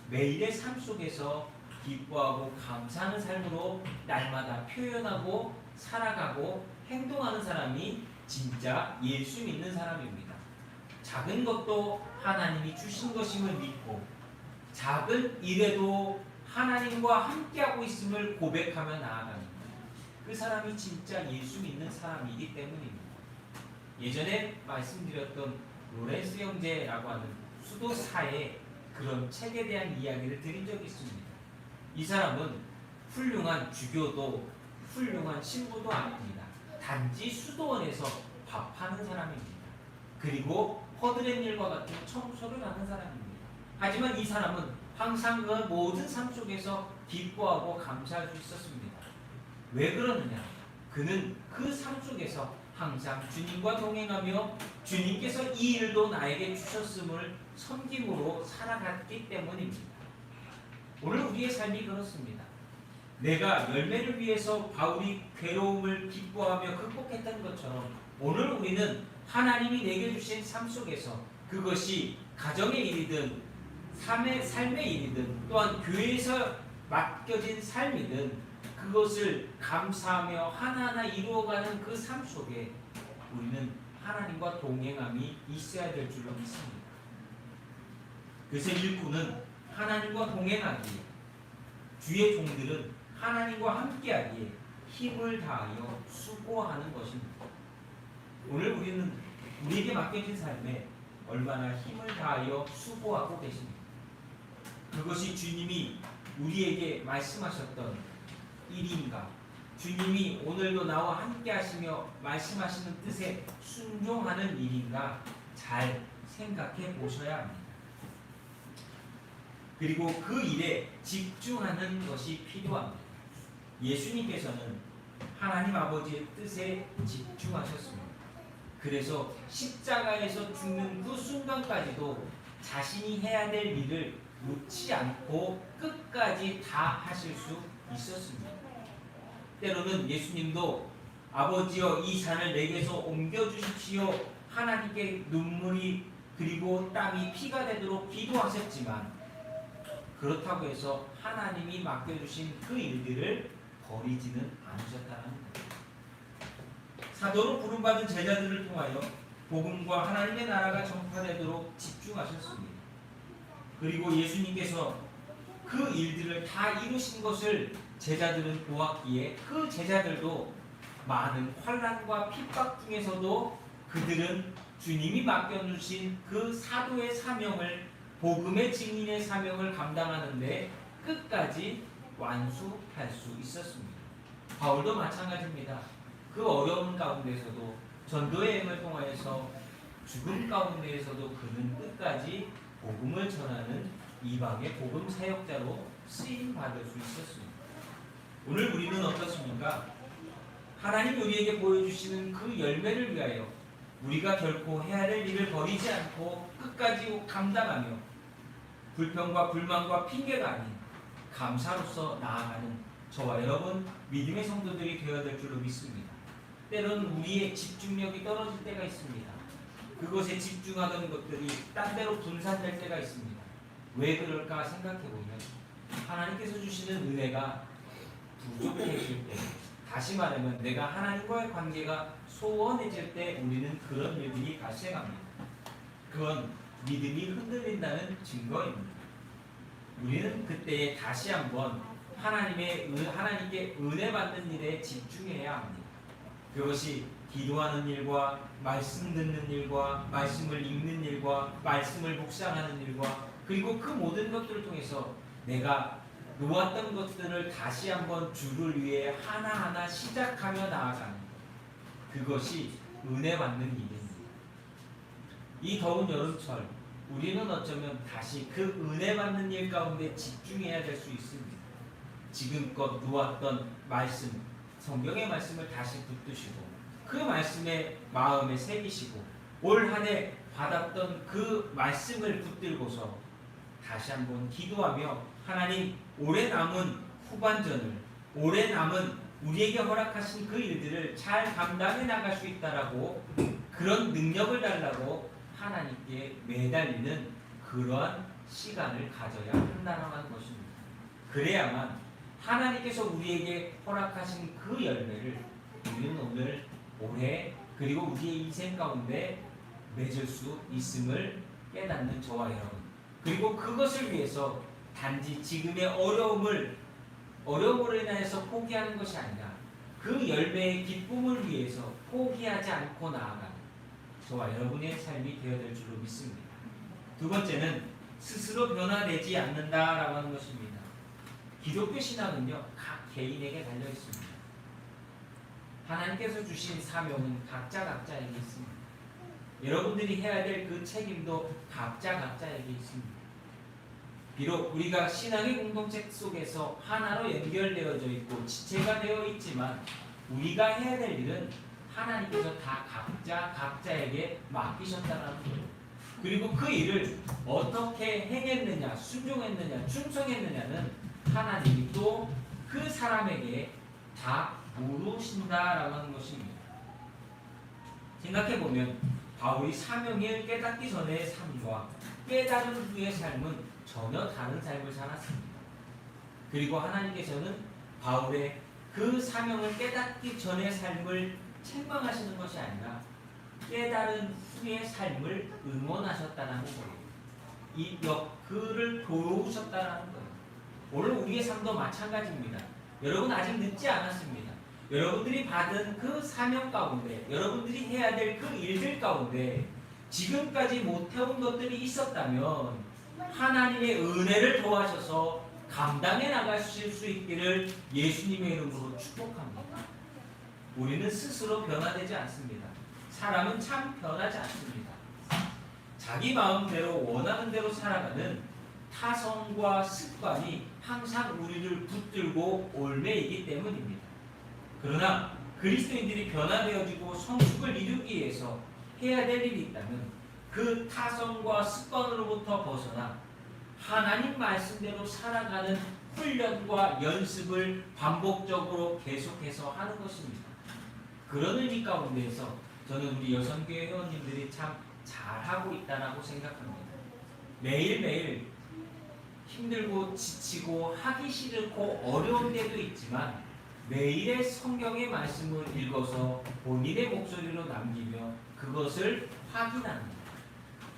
매일의 삶 속에서 기뻐하고 감사하는 삶으로 날마다 표현하고 살아가고 행동하는 사람이 진짜 예수 믿는 사람입니다. 작은 것도 하나님이 주신 것임을 믿고 작은 일에도 하나님과 함께하고 있음을 고백하며 나아가는 그 사람이 진짜 예수 믿는 사람이기 때문입니다. 예전에 말씀드렸던 로렌스 형제라고 하는 수도사의 그런 책에 대한 이야기를 드린 적이 있습니다. 이 사람은 훌륭한 주교도 훌륭한 신부도 아닙니다. 단지 수도원에서 밥하는 사람입니다. 그리고 허드렛 일과 같은 청소를 하는 사람입니다. 하지만 이 사람은 항상 그 모든 삶 속에서 기뻐하고 감사할 수 있었습니다. 왜 그러느냐? 그는 그 삶 속에서 항상 주님과 동행하며 주님께서 이 일도 나에게 주셨음을 섬김으로 살아갔기 때문입니다. 오늘 우리의 삶이 그렇습니다. 내가 열매를 위해서 바울이 괴로움을 기뻐하며 극복했던 것처럼 오늘 우리는 하나님이 내게 주신 삶 속에서 그것이 가정의 일이든 삶의 일이든 또한 교회에서 맡겨진 삶이든 그것을 감사하며 하나하나 이루어가는 그 삶 속에 우리는 하나님과 동행함이 있어야 될 줄로 믿습니다. 그래서 일꾼은 하나님과 동행하기에, 주의 종들은 하나님과 함께하기에 힘을 다하여 수고하는 것입니다. 오늘 우리는 우리에게 맡겨진 삶에 얼마나 힘을 다하여 수고하고 계십니까? 그것이 주님이 우리에게 말씀하셨던 일인가? 주님이 오늘도 나와 함께 하시며 말씀하시는 뜻에 순종하는 일인가? 잘 생각해 보셔야 합니다. 그리고 그 일에 집중하는 것이 필요합니다. 예수님께서는 하나님 아버지의 뜻에 집중하셨습니다. 그래서 십자가에서 죽는 그 순간까지도 자신이 해야 될 일을 놓지 않고 끝까지 다 하실 수 있었습니다. 때로는 예수님도 아버지여 이 잔을 내게서 옮겨주십시오. 하나님께 눈물이 그리고 땀이 피가 되도록 기도하셨지만 그렇다고 해서 하나님이 맡겨주신 그 일들을 버리지는 않으셨다는 겁니다. 사도로 부름받은 제자들을 통하여 복음과 하나님의 나라가 전파되도록 집중하셨습니다. 그리고 예수님께서 그 일들을 다 이루신 것을 제자들은 보았기에 그 제자들도 많은 환난과 핍박 중에서도 그들은 주님이 맡겨주신 그 사도의 사명을, 복음의 증인의 사명을 감당하는데 끝까지 완수할 수 있었습니다. 바울도 마찬가지입니다. 그 어려운 가운데서도 전도의 행을 통하여서 죽음 가운데에서도 그는 끝까지 복음을 전하는 이방의 복음 사역자로 쓰임 받을 수 있었습니다. 오늘 우리는 어떻습니까? 하나님 우리에게 보여주시는 그 열매를 위하여 우리가 결코 해야 될 일을 버리지 않고 끝까지 감당하며 불평과 불만과 핑계가 아닌 감사로서 나아가는 저와 여러분 믿음의 성도들이 되어야 될 줄로 믿습니다. 때로는 우리의 집중력이 떨어질 때가 있습니다. 그것에 집중하던 것들이 딴 데로 분산될 때가 있습니다. 왜 그럴까 생각해보면 하나님께서 주시는 은혜가 부족해질 때, 다시 말하면 내가 하나님과의 관계가 소원해질 때 우리는 그런 일들이 발생합니다. 그건 믿음이 흔들린다는 증거입니다. 우리는 그때에 다시 한번 하나님께 은혜 받는 일에 집중해야 합니다. 그것이 기도하는 일과 말씀 듣는 일과 말씀을 읽는 일과 말씀을 묵상하는 일과 그리고 그 모든 것들을 통해서 내가 놓았던 것들을 다시 한번 주를 위해 하나하나 시작하며 나아가는 그것이 은혜 받는 일입니다. 이 더운 여름철 우리는 어쩌면 다시 그 은혜 받는 일 가운데 집중해야 될 수 있습니다. 지금껏 놓았던 말씀, 성경의 말씀을 다시 붙드시고 그 말씀에 마음에 새기시고 올 한 해 받았던 그 말씀을 붙들고서 다시 한번 기도하며 하나님 올해 남은 후반전을, 올해 남은 우리에게 허락하신 그 일들을 잘 감당해 나갈 수 있다라고 그런 능력을 달라고 하나님께 매달리는 그러한 시간을 가져야 한다는 것입니다. 그래야만 하나님께서 우리에게 허락하신 그 열매를 우리는 오늘 올해 그리고 우리의 인생 가운데 맺을 수 있음을 깨닫는 저와 여러분, 그리고 그것을 위해서 단지 지금의 어려움으로 인해서 포기하는 것이 아니라 그 열매의 기쁨을 위해서 포기하지 않고 나아가는 저와 여러분의 삶이 되어야 될 줄로 믿습니다. 두 번째는 스스로 변화되지 않는다라고 하는 것입니다. 기독교 신앙은요, 각 개인에게 달려 있습니다. 하나님께서 주신 사명은 각자에게 있습니다. 여러분들이 해야 될 그 책임도 각자에게 있습니다. 비록 우리가 신앙의 공동체 속에서 하나로 연결되어져 있고 지체가 되어 있지만 우리가 해야 될 일은 하나님께서 다 각자에게 맡기셨다는 거예요. 그리고 그 일을 어떻게 행했느냐, 순종했느냐, 충성했느냐는 하나님이 또 그 사람에게 다 물으신다라고 하는 것입니다. 생각해보면 바울이 사명을 깨닫기 전의 삶과 깨달은 후의 삶은 전혀 다른 삶을 살았습니다. 그리고 하나님께서는 바울의 그 사명을 깨닫기 전의 삶을 책망하시는 것이 아니라 깨달은 후의 삶을 응원하셨다는 거예요. 그를 도우셨다는 거예요. 오늘 우리의 삶도 마찬가지입니다. 여러분 아직 늦지 않았습니다. 여러분들이 받은 그 사명 가운데, 여러분들이 해야 될 그 일들 가운데 지금까지 못해온 것들이 있었다면 하나님의 은혜를 도와셔서 감당해 나가실 수 있기를 예수님의 이름으로 축복합니다. 우리는 스스로 변화되지 않습니다. 사람은 참 변하지 않습니다. 자기 마음대로 원하는 대로 살아가는 타성과 습관이 항상 우리를 붙들고 올매이기 때문입니다. 그러나 그리스도인들이 변화되어지고 성숙을 이루기 위해서 해야 될 일이 있다면 그 타성과 습관으로부터 벗어나 하나님 말씀대로 살아가는 훈련과 연습을 반복적으로 계속해서 하는 것입니다. 그런 의미 가운데에서 저는 우리 여성교회 회원님들이 참 잘하고 있다고 생각합니다. 매일매일 힘들고 지치고 하기 싫고 어려운 때도 있지만 매일의 성경의 말씀을 읽어서 본인의 목소리로 남기며 그것을 확인합니다.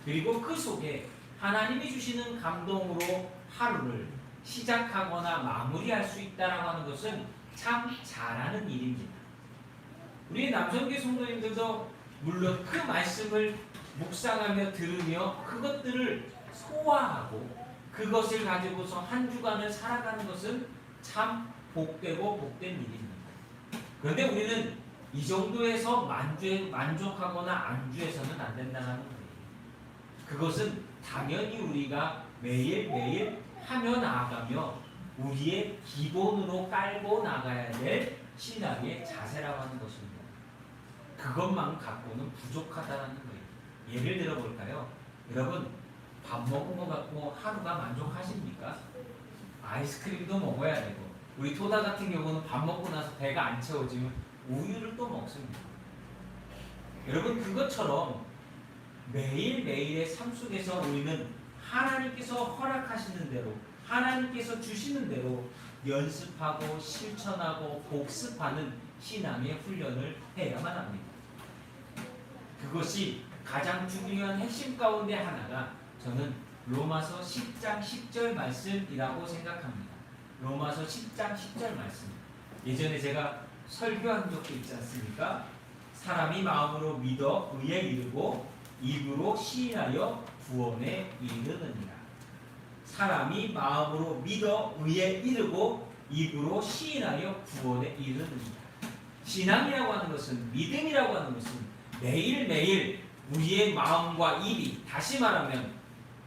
그리고 그 속에 하나님이 주시는 감동으로 하루를 시작하거나 마무리할 수 있다라고 하는 것은 참 잘하는 일입니다. 우리 남성교 성도님들도 물론 그 말씀을 묵상하며 들으며 그것들을 소화하고 그것을 가지고서 한 주간을 살아가는 것은 참 복되고 복된 일입니다. 그런데 우리는 이 정도에서 만족하거나 안주해서는 안 된다는 거예요. 그것은 당연히 우리가 매일매일 하며 나아가며 우리의 기본으로 깔고 나가야 될 신앙의 자세라고 하는 것입니다. 그것만 갖고는 부족하다는 거예요. 예를 들어 볼까요? 여러분, 밥 먹은 것 갖고 하루가 만족하십니까? 아이스크림도 먹어야 되고, 우리 토다 같은 경우는 밥 먹고 나서 배가 안 채워지면 우유를 또 먹습니다. 여러분, 그것처럼 매일매일의 삶 속에서 우리는 하나님께서 허락하시는 대로, 하나님께서 주시는 대로 연습하고 실천하고 복습하는 신앙의 훈련을 해야만 합니다. 그것이 가장 중요한 핵심 가운데 하나가 저는 로마서 10장 10절 말씀이라고 생각합니다. 로마서 10장 10절 말씀. 예전에 제가 설교한 적도 있지 않습니까? 사람이 마음으로 믿어 의에 이르고 입으로 시인하여 구원에 이르느니라. 사람이 마음으로 믿어 의에 이르고 입으로 시인하여 구원에 이르느니라. 신앙이라고 하는 것은, 믿음이라고 하는 것은 매일매일 우리의 마음과 입이, 다시 말하면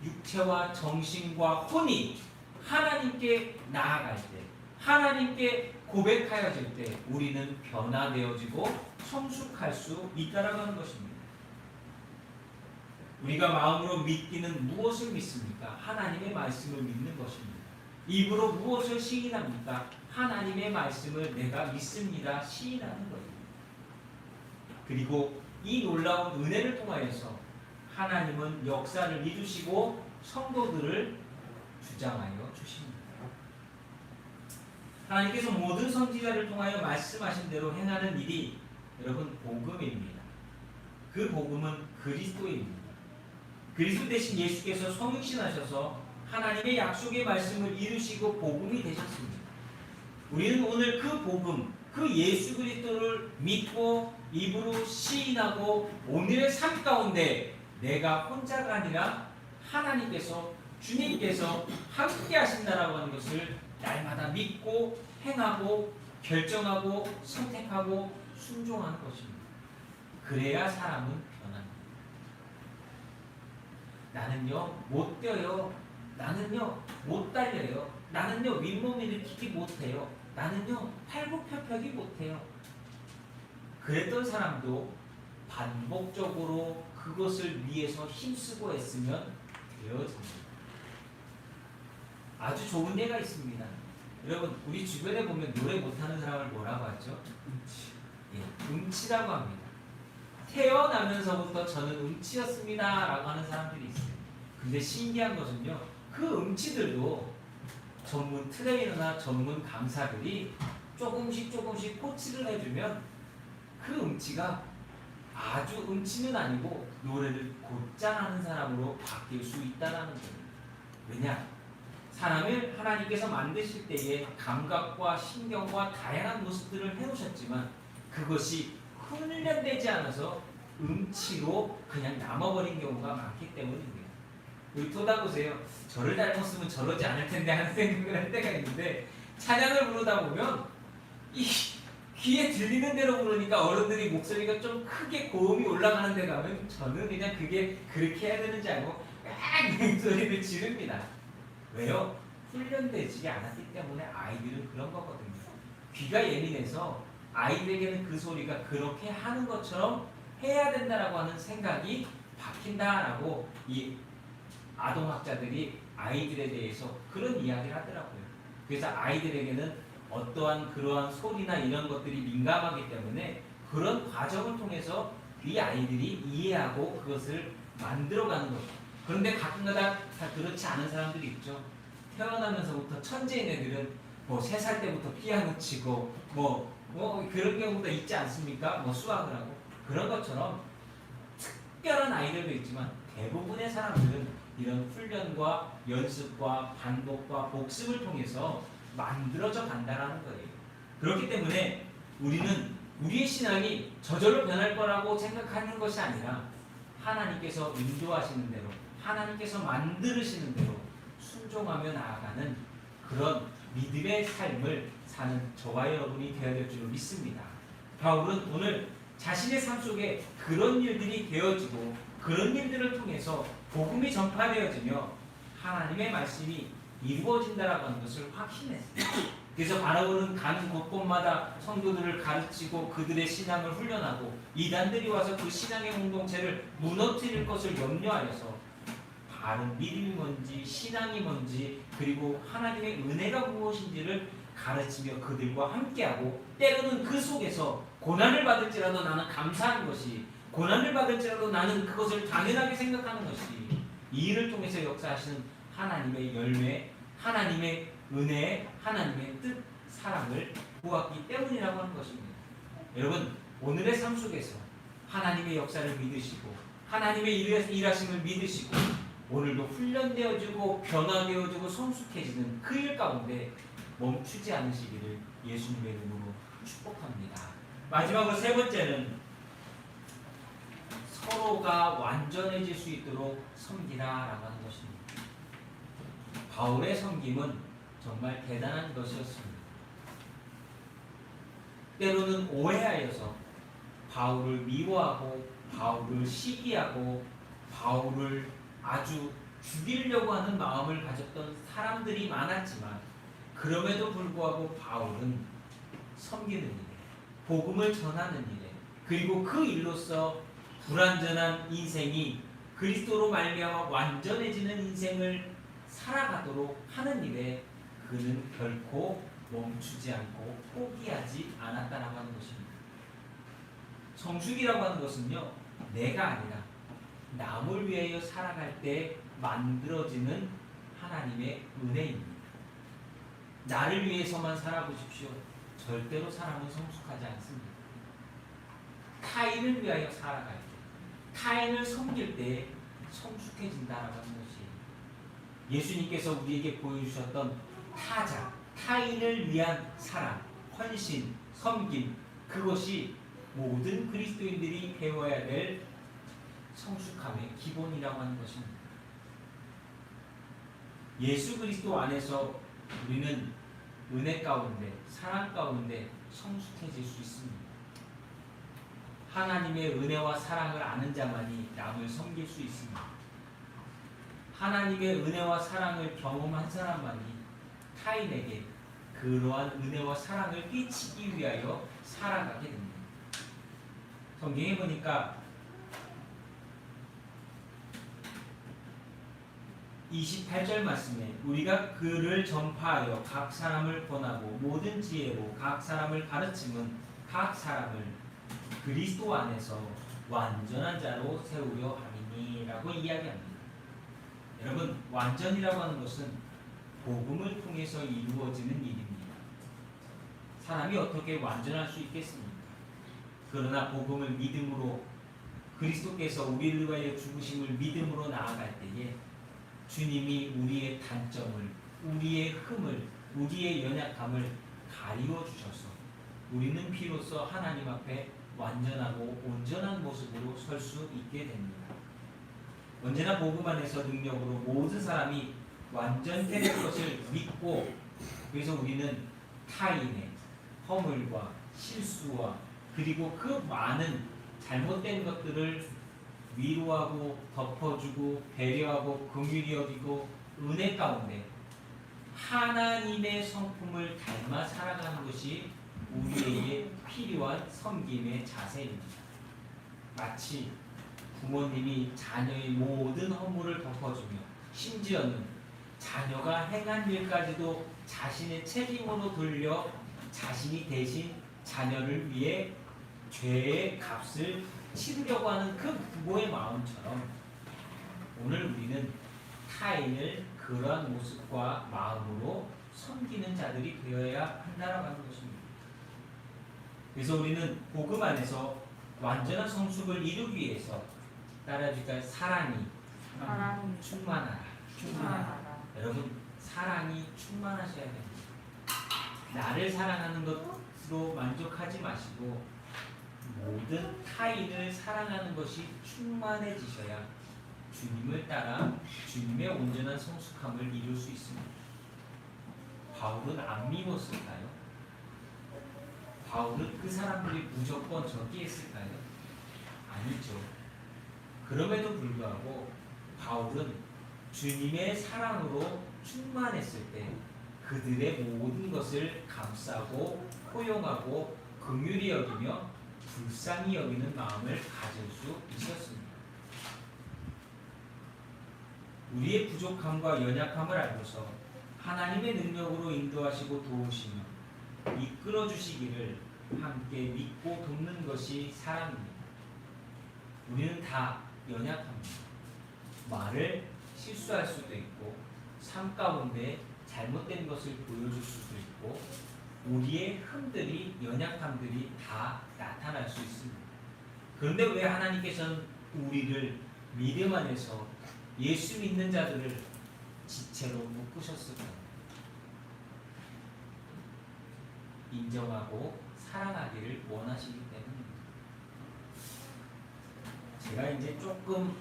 육체와 정신과 혼이 하나님께 나아갈 때, 하나님께 고백하여질 때 우리는 변화되어지고 성숙할 수 있다라고 하는 것입니다. 우리가 마음으로 믿기는 무엇을 믿습니까? 하나님의 말씀을 믿는 것입니다. 입으로 무엇을 시인합니까? 하나님의 말씀을 내가 믿습니다. 시인하는 거예요. 그리고 이 놀라운 은혜를 통하여서 하나님은 역사를 이루시고 성도들을 주장하여 주십니다. 하나님께서 모든 선지자를 통하여 말씀하신 대로 행하는 일이 여러분 복음입니다. 그 복음은 그리스도입니다. 그리스도 대신 예수께서 성육신하셔서 하나님의 약속의 말씀을 이루시고 복음이 되셨습니다. 우리는 오늘 그 복음, 그 예수 그리스도를 믿고 입으로 시인하고 오늘의 삶 가운데 내가 혼자가 아니라 하나님께서, 주님께서 함께 하신다라고 하는 것을 날마다 믿고 행하고 결정하고 선택하고 순종하는 것입니다. 그래야 사람은 변합니다. 나는요 못 뛰어요. 나는요 못 달려요. 나는요 윗몸 일으키기 못해요. 나는요 팔굽혀펴기 못해요. 그랬던 사람도 반복적으로 그것을 위해서 힘쓰고 애쓰면 되어집니다. 아주 좋은 예가 있습니다. 여러분, 우리 주변에 보면 노래 못하는 사람을 뭐라고 하죠? 음치라고 합니다. 태어나면서부터 저는 음치였습니다 라고 하는 사람들이 있어요. 근데 신기한 것은요, 그 음치들도 전문 트레이너나 전문 강사들이 조금씩 코치를 해주면 그 음치가 아주 음치는 아니고 노래를 곧잘 하는 사람으로 바뀔 수 있다는 거예요. 왜냐? 사람을 하나님께서 만드실 때에 감각과 신경과 다양한 모습들을 해오셨지만 그것이 훈련되지 않아서 음치로 그냥 남아버린 경우가 많기 때문입니다. 여기 토다보세요. 저를 닮았으면 저러지 않을 텐데 하는 생각을 할 때가 있는데 찬양을 부르다 보면 이 귀에 들리는 대로 부르니까 어른들이 목소리가 좀 크게 고음이 올라가는 데 가면 저는 그냥 그게 그렇게 해야 되는지 알고 막 소리를 지릅니다. 왜요? 훈련되지 않았기 때문에 아이들은 그런 거거든요. 귀가 예민해서 아이들에게는 그 소리가 그렇게 하는 것처럼 해야 된다라고 하는 생각이 박힌다라고 이 아동학자들이 아이들에 대해서 그런 이야기를 하더라고요. 그래서 아이들에게는 어떠한 그러한 소리나 이런 것들이 민감하기 때문에 그런 과정을 통해서 이 아이들이 이해하고 그것을 만들어가는 거죠. 그런데 가끔가다 다 그렇지 않은 사람들이 있죠. 태어나면서부터 천재인 애들은 뭐 3살 때부터 피아노 치고 뭐 그런 경우도 있지 않습니까? 뭐 수학을 하고 그런 것처럼 특별한 아이들도 있지만 대부분의 사람들은 이런 훈련과 연습과 반복과 복습을 통해서 만들어져 간다라는 거예요. 그렇기 때문에 우리는 우리의 신앙이 저절로 변할 거라고 생각하는 것이 아니라 하나님께서 인도하시는 대로 하나님께서 만드시는 대로 순종하며 나아가는 그런 믿음의 삶을 사는 저와 여러분이 되어야 될 줄 믿습니다. 바울은 오늘 자신의 삶 속에 그런 일들이 되어지고 그런 일들을 통해서 복음이 전파되어지며 하나님의 말씀이 이루어진다라고 하는 것을 확신했습니다. 그래서 바울은 가는 곳곳마다 성도들을 가르치고 그들의 신앙을 훈련하고 이단들이 와서 그 신앙의 공동체를 무너뜨릴 것을 염려하여서 바른 믿음이 뭔지 신앙이 뭔지 그리고 하나님의 은혜가 무엇인지를 가르치며 그들과 함께하고 때로는 그 속에서 고난을 받을지라도 나는 감사하는 것이 고난을 받을지라도 나는 그것을 당연하게 생각하는 것이 이 일을 통해서 역사하시는 하나님의 열매 하나님의 은혜 하나님의 뜻 사랑을 보았기 때문이라고 하는 것입니다. 여러분 오늘의 삶 속에서 하나님의 역사를 믿으시고 하나님의 일하심을 믿으시고 오늘도 훈련되어지고 변화되어지고 성숙해지는 그 일 가운데 멈추지 않으시기를 예수님의 이름으로 축복합니다. 마지막으로 3번째는 서로가 완전해질 수 있도록 섬기라라고 하는 것입니다. 바울의 섬김은 정말 대단한 것이었습니다. 때로는 오해하여서 바울을 미워하고 바울을 시기하고 바울을 아주 죽이려고 하는 마음을 가졌던 사람들이 많았지만 그럼에도 불구하고 바울은 섬기는 일에 복음을 전하는 일에 그리고 그 일로서 불완전한 인생이 그리스도로 말미암아 완전해지는 인생을 살아가도록 하는 일에 그는 결코 멈추지 않고 포기하지 않았다라고 하는 것입니다. 성숙이라고 하는 것은요 내가 아니라 남을 위하여 살아갈 때 만들어지는 하나님의 은혜입니다. 나를 위해서만 살아보십시오. 절대로 사람은 성숙하지 않습니다. 타인을 위하여 살아갈 때 타인을 섬길 때 성숙해진다라고 하는 것이에요. 예수님께서 우리에게 보여주셨던 타자, 타인을 위한 사랑, 헌신, 섬김 그것이 모든 그리스도인들이 배워야 될 성숙함의 기본이라고 하는 것입니다. 예수 그리스도 안에서 우리는 은혜 가운데 사랑 가운데 성숙해질 수 있습니다. 하나님의 은혜와 사랑을 아는 자만이 남을 섬길 수 있습니다. 하나님의 은혜와 사랑을 경험한 사람만이 타인에게 그러한 은혜와 사랑을 끼치기 위하여 살아가게 됩니다. 성경에 보니까 28절 말씀에 우리가 그를 전파하여 각 사람을 권하고 모든 지혜로 각 사람을 가르침은 각 사람을 그리스도 안에서 완전한 자로 세우려 함이니라고 이야기합니다. 여러분 완전이라고 하는 것은 복음을 통해서 이루어지는 일입니다. 사람이 어떻게 완전할 수 있겠습니까? 그러나 복음을 믿음으로 그리스도께서 우리를 위하여 죽으심을 믿음으로 나아갈 때에 주님이 우리의 단점을, 우리의 흠을, 우리의 연약함을 가리워 주셔서 우리는 비로소 하나님 앞에 완전하고 온전한 모습으로 설 수 있게 됩니다. 언제나 복음 안에서 능력으로 모든 사람이 완전될 것을 믿고 그래서 우리는 타인의 허물과 실수와 그리고 그 많은 잘못된 것들을 위로하고 덮어주고 배려하고 긍휼히 여기고 은혜 가운데 하나님의 성품을 닮아 살아가는 것이 우리에게 필요한 섬김의 자세입니다. 마치 부모님이 자녀의 모든 허물을 덮어주며 심지어는 자녀가 행한 일까지도 자신의 책임으로 돌려 자신이 대신 자녀를 위해 죄의 값을 치르려고 하는 그 부모의 마음처럼 오늘 우리는 타인을 그러한 모습과 마음으로 섬기는 자들이 되어야 한다라고 하는 것입니다. 그래서 우리는 복음 안에서 완전한 성숙을 이루기 위해서 따라줄까요? 사랑이 사랑이 충만하라. 충만하라. 여러분 사랑이 충만하셔야 됩니다. 나를 사랑하는 것으로 만족하지 마시고 모든 타인을 사랑하는 것이 충만해지셔야 주님을 따라 주님의 온전한 성숙함을 이룰 수 있습니다. 바울은 안 미웠을까요? 바울은 그 사람들이 무조건 저기 했을까요? 아니죠. 그럼에도 불구하고 바울은 주님의 사랑으로 충만했을 때 그들의 모든 것을 감싸고 포용하고 긍휼히 여기며 불쌍히 여기는 마음을 가질 수 있었습니다. 우리의 부족함과 연약함을 알고서 하나님의 능력으로 인도하시고 도우시며 이끌어 주시기를 함께 믿고 돕는 것이 사랑입니다. 우리는 다 연약합니다. 말을 실수할 수도 있고 삶 가운데 잘못된 것을 보여줄 수도 있고 우리의 흠들이 연약함들이 다 나타날 수 있습니다. 그런데 왜 하나님께서는 우리를 믿음 안에서 예수 믿는 자들을 지체로 묶으셨을까요? 인정하고 사랑하기를 원하시기 때문입니다. 제가 이제 조금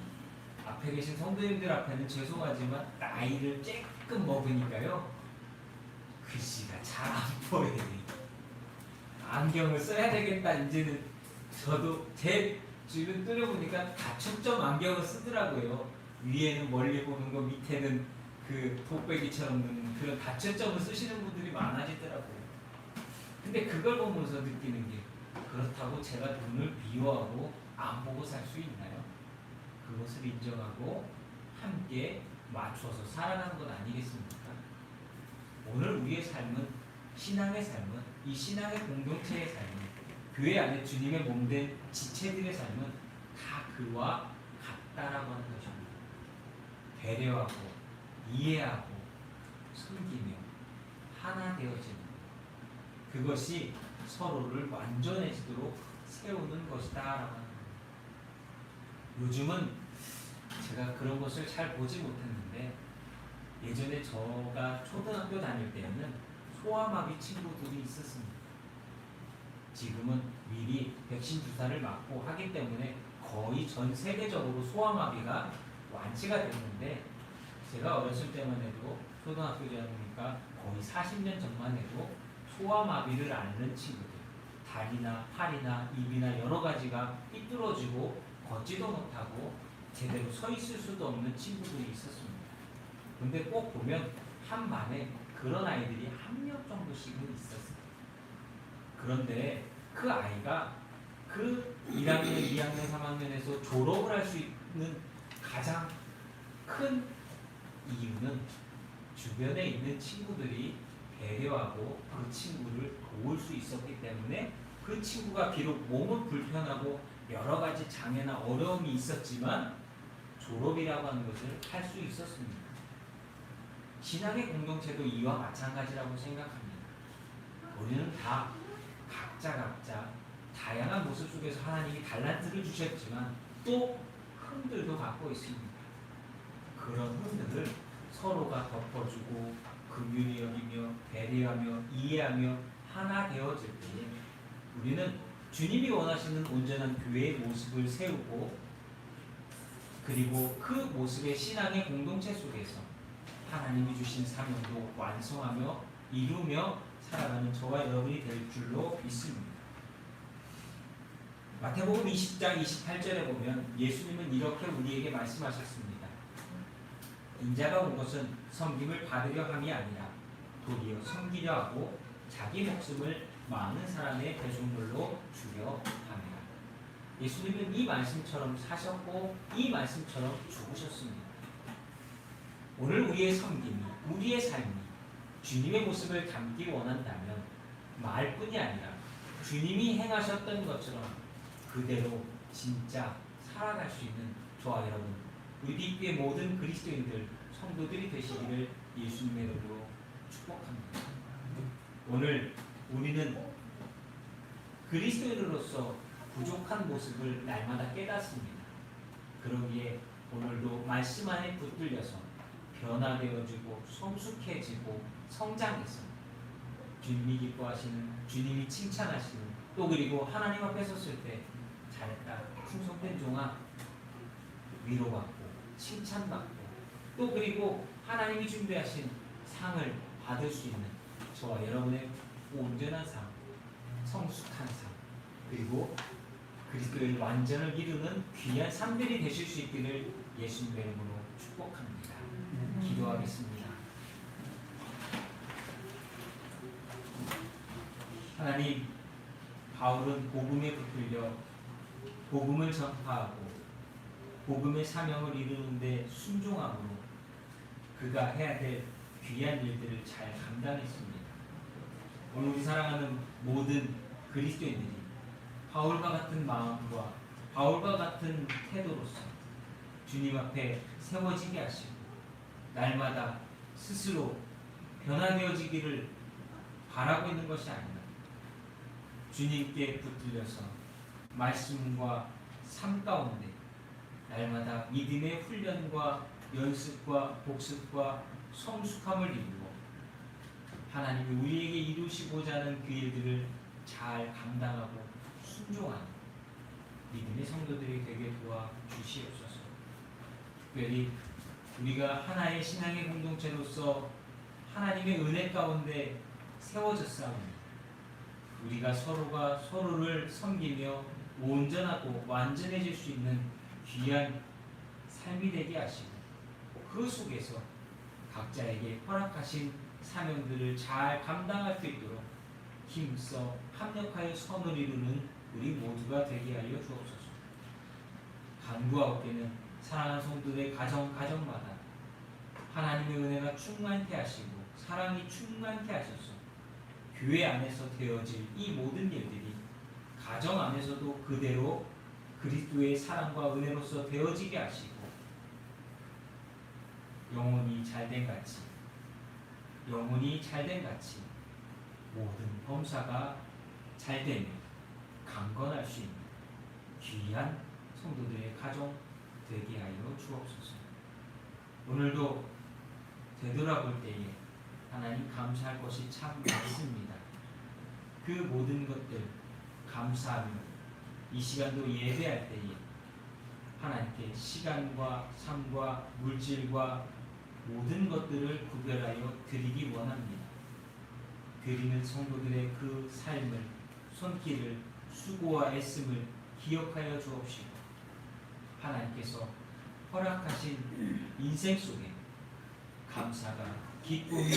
앞에 계신 성도님들 앞에는 죄송하지만 나이를 조금 먹으니까요 글씨가 잘 안 보여요. 안경을 써야 되겠다. 이제는 저도 제 주변 뚫어보니까 다초점 안경을 쓰더라고요. 위에는 멀리 보는 거, 밑에는 그 돋배기처럼 그런 다초점을 쓰시는 분들이 많아지더라고요. 근데 그걸 보면서 느끼는 게 그렇다고 제가 눈을 미워하고 안 보고 살 수 있나요? 그것을 인정하고 함께 맞춰서 살아가는 것 아니겠습니까? 오늘 우리의 삶은 신앙의 삶은 이 신앙의 공동체의 삶은 교회 안에 주님의 몸된 지체들의 삶은 다 그와 같다라고 하는 것입니다. 배려하고 이해하고 섬기며 하나 되어지는 그것이 서로를 완전해지도록 세우는 것이다라고 하는 겁니다. 요즘은 제가 그런 것을 잘 보지 못했는데 예전에 저가 초등학교 다닐 때는 소아마비 친구들이 있었습니다. 지금은 미리 백신 주사를 맞고 하기 때문에 거의 전 세계적으로 소아마비가 완치가 됐는데 제가 어렸을 때만 해도 초등학교 다니니까 거의 40년 전만 해도 소아마비를 앓는 친구들 다리나 팔이나 입이나 여러 가지가 삐뚤어지고 걷지도 못하고 제대로 서 있을 수도 없는 친구들이 있었습니다. 근데 꼭 보면 한 반에 그런 아이들이 한 명 정도씩은 있었어요. 그런데 그 아이가 그 1학년, 2학년, 3학년에서 졸업을 할 수 있는 가장 큰 이유는 주변에 있는 친구들이 배려하고 그 친구를 도울 수 있었기 때문에 그 친구가 비록 몸은 불편하고 여러 가지 장애나 어려움이 있었지만 졸업이라고 하는 것을 할 수 있었습니다. 신앙의 공동체도 이와 마찬가지라고 생각합니다. 우리는 다 각자 다양한 모습 속에서 하나님이 달란트를 주셨지만 또 흠들도 갖고 있습니다. 그런 흠들을 서로가 덮어주고 긍휼히 여기며 배려하며 이해하며 하나 되어질 때 우리는 주님이 원하시는 온전한 교회의 모습을 세우고 그리고 그 모습의 신앙의 공동체 속에서 하나님이 주신 사명도 완성하며 이루며 살아가는 저와 여러분이 될 줄로 믿습니다. 마태복음 20장 28절에 보면 예수님은 이렇게 우리에게 말씀하셨습니다. 인자가 온 것은 섬김을 받으려 함이 아니라 도리어 섬기려 하고 자기 목숨을 많은 사람의 대속물로 주려 함이라. 예수님은 이 말씀처럼 사셨고 이 말씀처럼 죽으셨습니다. 오늘 우리의 섬김이 우리의 삶이 주님의 모습을 담기 원한다면 말뿐이 아니라 주님이 행하셨던 것처럼 그대로 진짜 살아갈 수 있는 저와 여러분 우리 빅비의 모든 그리스도인들 성도들이 되시기를 예수님의 이름으로 축복합니다. 오늘 우리는 그리스도인으로서 부족한 모습을 날마다 깨닫습니다. 그러기에 오늘도 말씀 안에 붙들려서 변화되어지고 성숙해지고 성장해서 주님이 기뻐하시는, 주님이 칭찬하시는, 또 그리고 하나님 앞에 섰을 때 잘했다, 충성된 종아, 위로받고 칭찬받고, 또 그리고 하나님이 준비하신 상을 받을 수 있는 저와 여러분의 온전한 삶, 성숙한 삶, 그리고 그리스도의 완전을 이루는 귀한 삶들이 되실 수 있기를 예수님의 이름으로 축복합니다. 기도하겠습니다. 하나님, 바울은 복음에 붙들려 복음을 전파하고 복음의 사명을 이루는데 순종함으로 그가 해야 될 귀한 일들을 잘 감당했습니다. 오늘 우리 사랑하는 모든 그리스도인들이 바울과 같은 마음과 바울과 같은 태도로서 주님 앞에 세워지게 하시고 날마다 스스로 변화되어지기를 바라고 있는 것이 아니라 주님께 붙들려서 말씀과 삶 가운데 날마다 믿음의 훈련과 연습과 복습과 성숙함을 이루어 하나님이 우리에게 이루시고자 하는 그 일들을 잘 감당하고 순종하는 믿음의 성도들이 되게 도와주시옵소서. 특별히 우리가 하나의 신앙의 공동체로서 하나님의 은혜 가운데 세워졌사오니 우리가 서로가 서로를 섬기며 온전하고 완전해질 수 있는 귀한 삶이 되게 하시고 그 속에서 각자에게 허락하신 사명들을 잘 감당할 수 있도록 힘써 합력하여 선을 이루는 우리 모두가 되게 하여 주옵소서. 간구하옵기는 사랑하는 성도들의 가정마다 하나님의 은혜가 충만케 하시고 사랑이 충만케 하셔서 교회 안에서 되어질 이 모든 일들이 가정 안에서도 그대로 그리스도의 사랑과 은혜로서 되어지게 하시고 영혼이 잘된 같이 모든 범사가 잘되며 강건할 수 있는 귀한 성도들의 가정 되게 하여 주옵소서. 오늘도 되돌아볼 때에 하나님 감사할 것이 참 많습니다. 그 모든 것들 감사하며 이 시간도 예배할 때에 하나님께 시간과 삶과 물질과 모든 것들을 구별하여 드리기 원합니다. 드리는 성도들의 그 삶을, 손길을, 수고와 애씀을 기억하여 주옵시고 하나님께서 허락하신 인생 속에 감사가, 기쁨이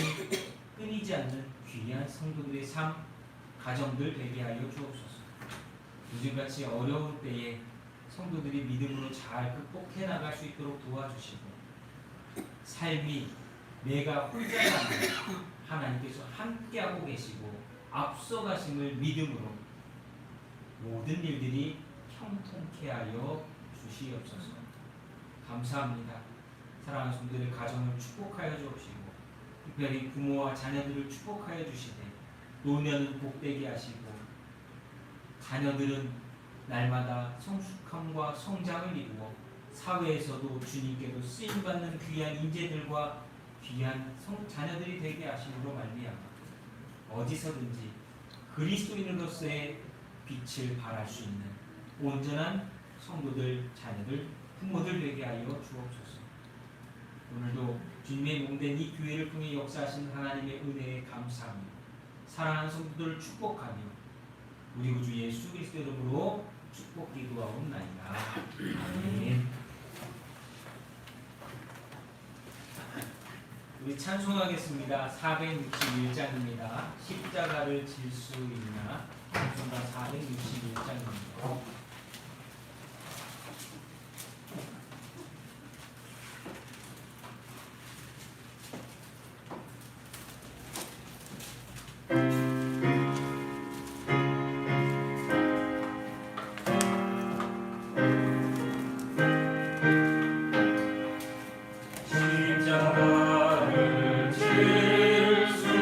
끊이지 않는 귀한 성도들의 삶, 가정들 되게 하여 주옵소서. 요즘같이 어려운 때에 성도들이 믿음으로 잘 극복해 나갈 수 있도록 도와주시고 삶이 내가 혼자가 아니라 하나님께서 함께하고 계시고 앞서가심을 믿음으로 모든 일들이 형통케 하여 주시옵소서. 감사합니다. 사랑하는 성도들의 가정을 축복하여 주옵시고 특별히 부모와 자녀들을 축복하여 주시되 노년은 복되게 하시고 자녀들은 날마다 성숙함과 성장을 이루어 사회에서도 주님께도 쓰임받는 귀한 인재들과 귀한 자녀들이 되게 하심으로 말미암아 어디서든지 그리스도인으로서의 빛을 발할 수 있는 온전한 성도들, 자녀들, 부모들 되게 하여 주옵소서. 오늘도 주님의 몸된 이 교회를 통해 역사하신 하나님의 은혜에 감사하며 사랑하는 성도들을 축복하며 우리 구주 예수 그리스도 이름으로 축복 기도하옵나이다. 아멘. 우리 찬송하겠습니다. 461장입니다. 십자가를 질 수 있나? 찬송가 461장입니다. 십자가를 질 수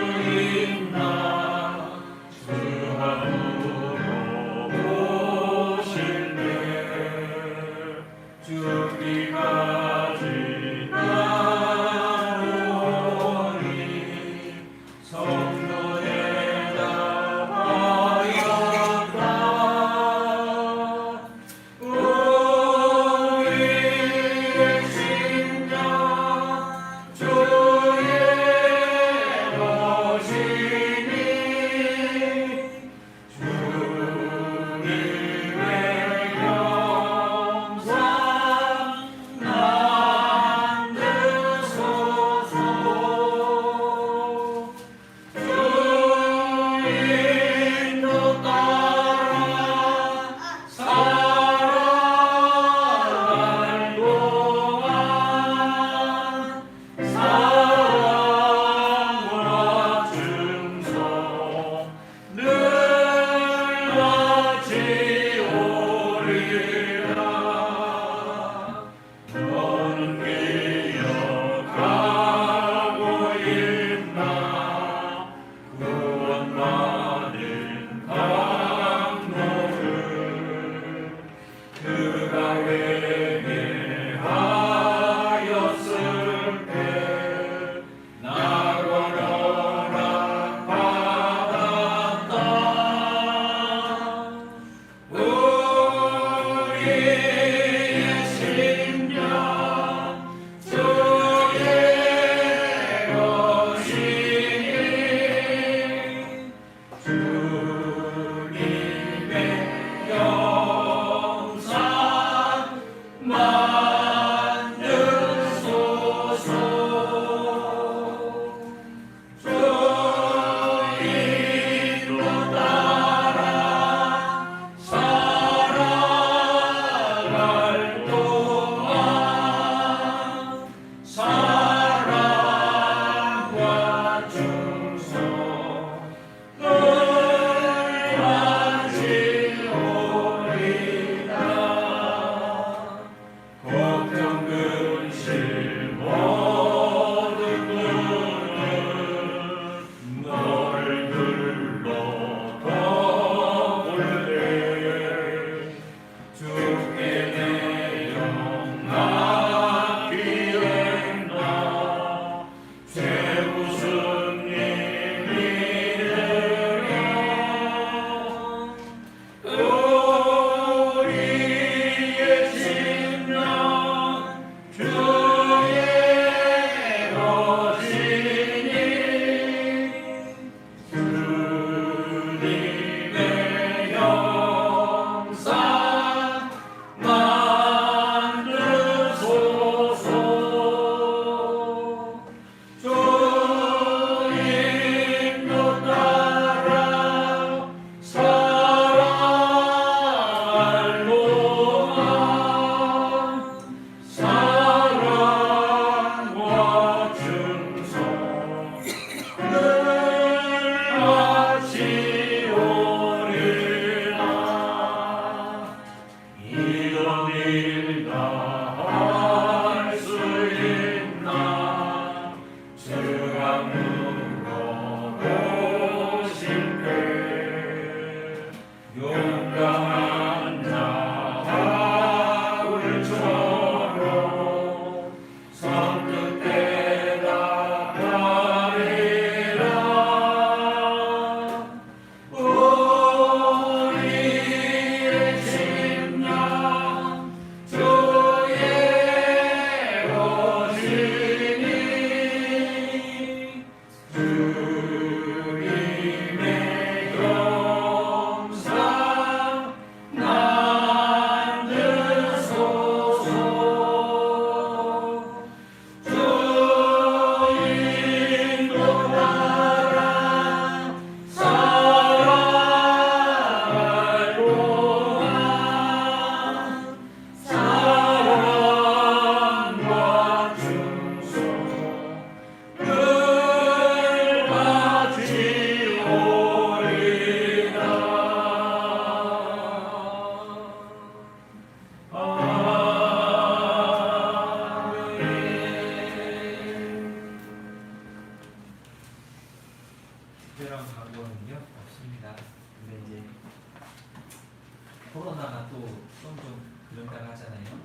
코로나가 또 좀 그런다고 하잖아요.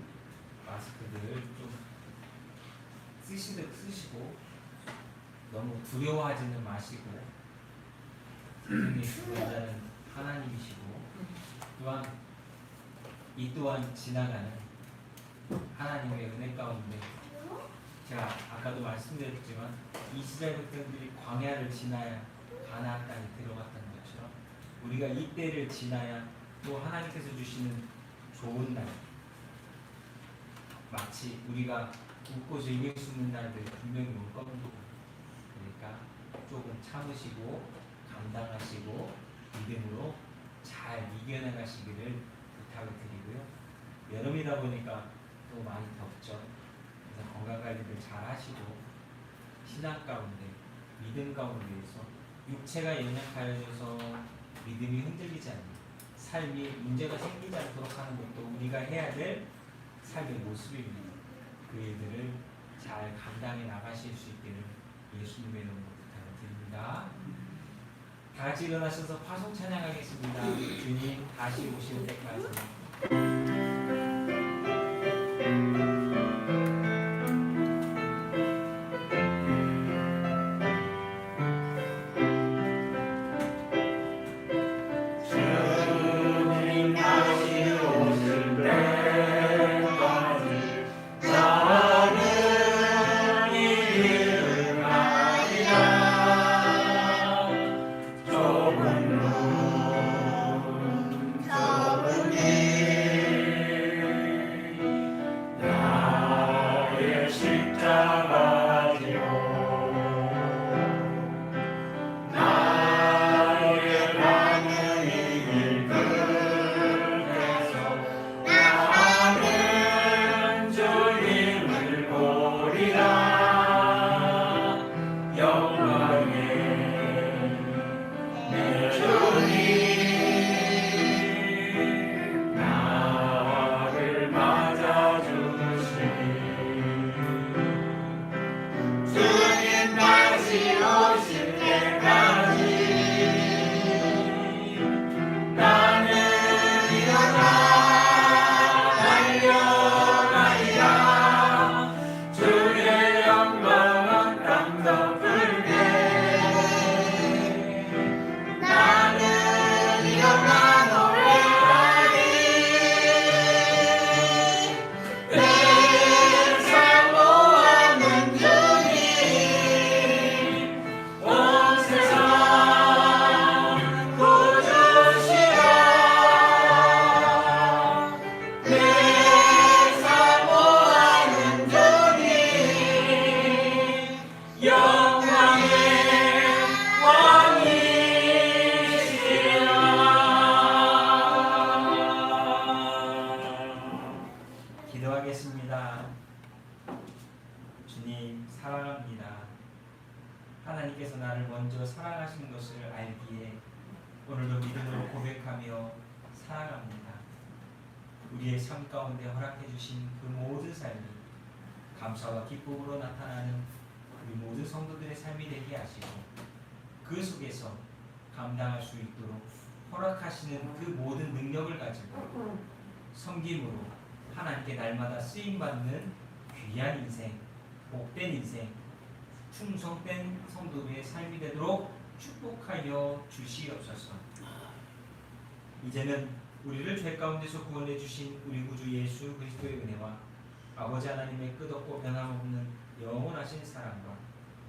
마스크들 좀 쓰시고 너무 두려워하지는 마시고 세상의 구원자는 하나님이시고 또한 이 또한 지나가는 하나님의 은혜 가운데 제가 아까도 말씀드렸지만 이스라엘 백성들이 광야를 지나야 가나안 땅에 들어갔다는 것처럼 우리가 이 때를 지나야 또 하나님께서 주시는 좋은 날 마치 우리가 웃고 즐길 수 있는 날들이 분명히 올 겁니다. 그러니까 조금 참으시고 감당하시고 믿음으로 잘 이겨나가시기를 부탁을 드리고요. 여름이다 보니까 또 많이 덥죠. 그래서 건강관리를 잘 하시고 신앙 가운데 믿음 가운데에서 육체가 연약하여져서 믿음이 흔들리지 않는 삶이 문제가 생기지 않도록 하는 것도 우리가 해야 될 삶의 모습입니다. 그 일들을 잘 감당해 나가실 수 있기를 예수님의 이름으로 부탁을 드립니다. 다 같이 일어나셔서 파송 찬양하겠습니다. 주님 다시 오실 때까지. 기도하겠습니다. 주님 사랑합니다. 하나님께서 나를 먼저 사랑하시는 것을 알기에 오늘도 믿음으로 고백하며 사랑합니다. 우리의 삶 가운데 허락해 주신 그 모든 삶이 감사와 기쁨으로 나타나는 우리 모든 성도들의 삶이 되게 하시고 그 속에서 감당할 수 있도록 허락하시는 그 모든 능력을 가지고 섬김으로 하나님께 날마다 쓰임받는 귀한 인생, 복된 인생, 충성된 성도들의 삶이 되도록 축복하여 주시옵소서. 이제는 우리를 죄 가운데서 구원해 주신 우리 구주 예수 그리스도의 은혜와 아버지 하나님의 끝없고 변함없는 영원하신 사랑과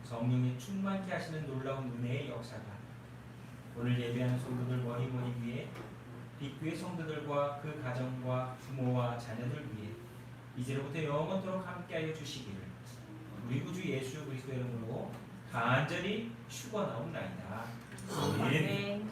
성령의 충만케 하시는 놀라운 은혜의 역사가 오늘 예배하는 성도들 머리 위에 빛교회 성도들과 그 가정과 부모와 자녀들 위해 이제로부터 영원토록 함께하여 주시기를 우리 구주 예수 그리스도의 이름으로 간절히 축원하옵나이다. 아멘.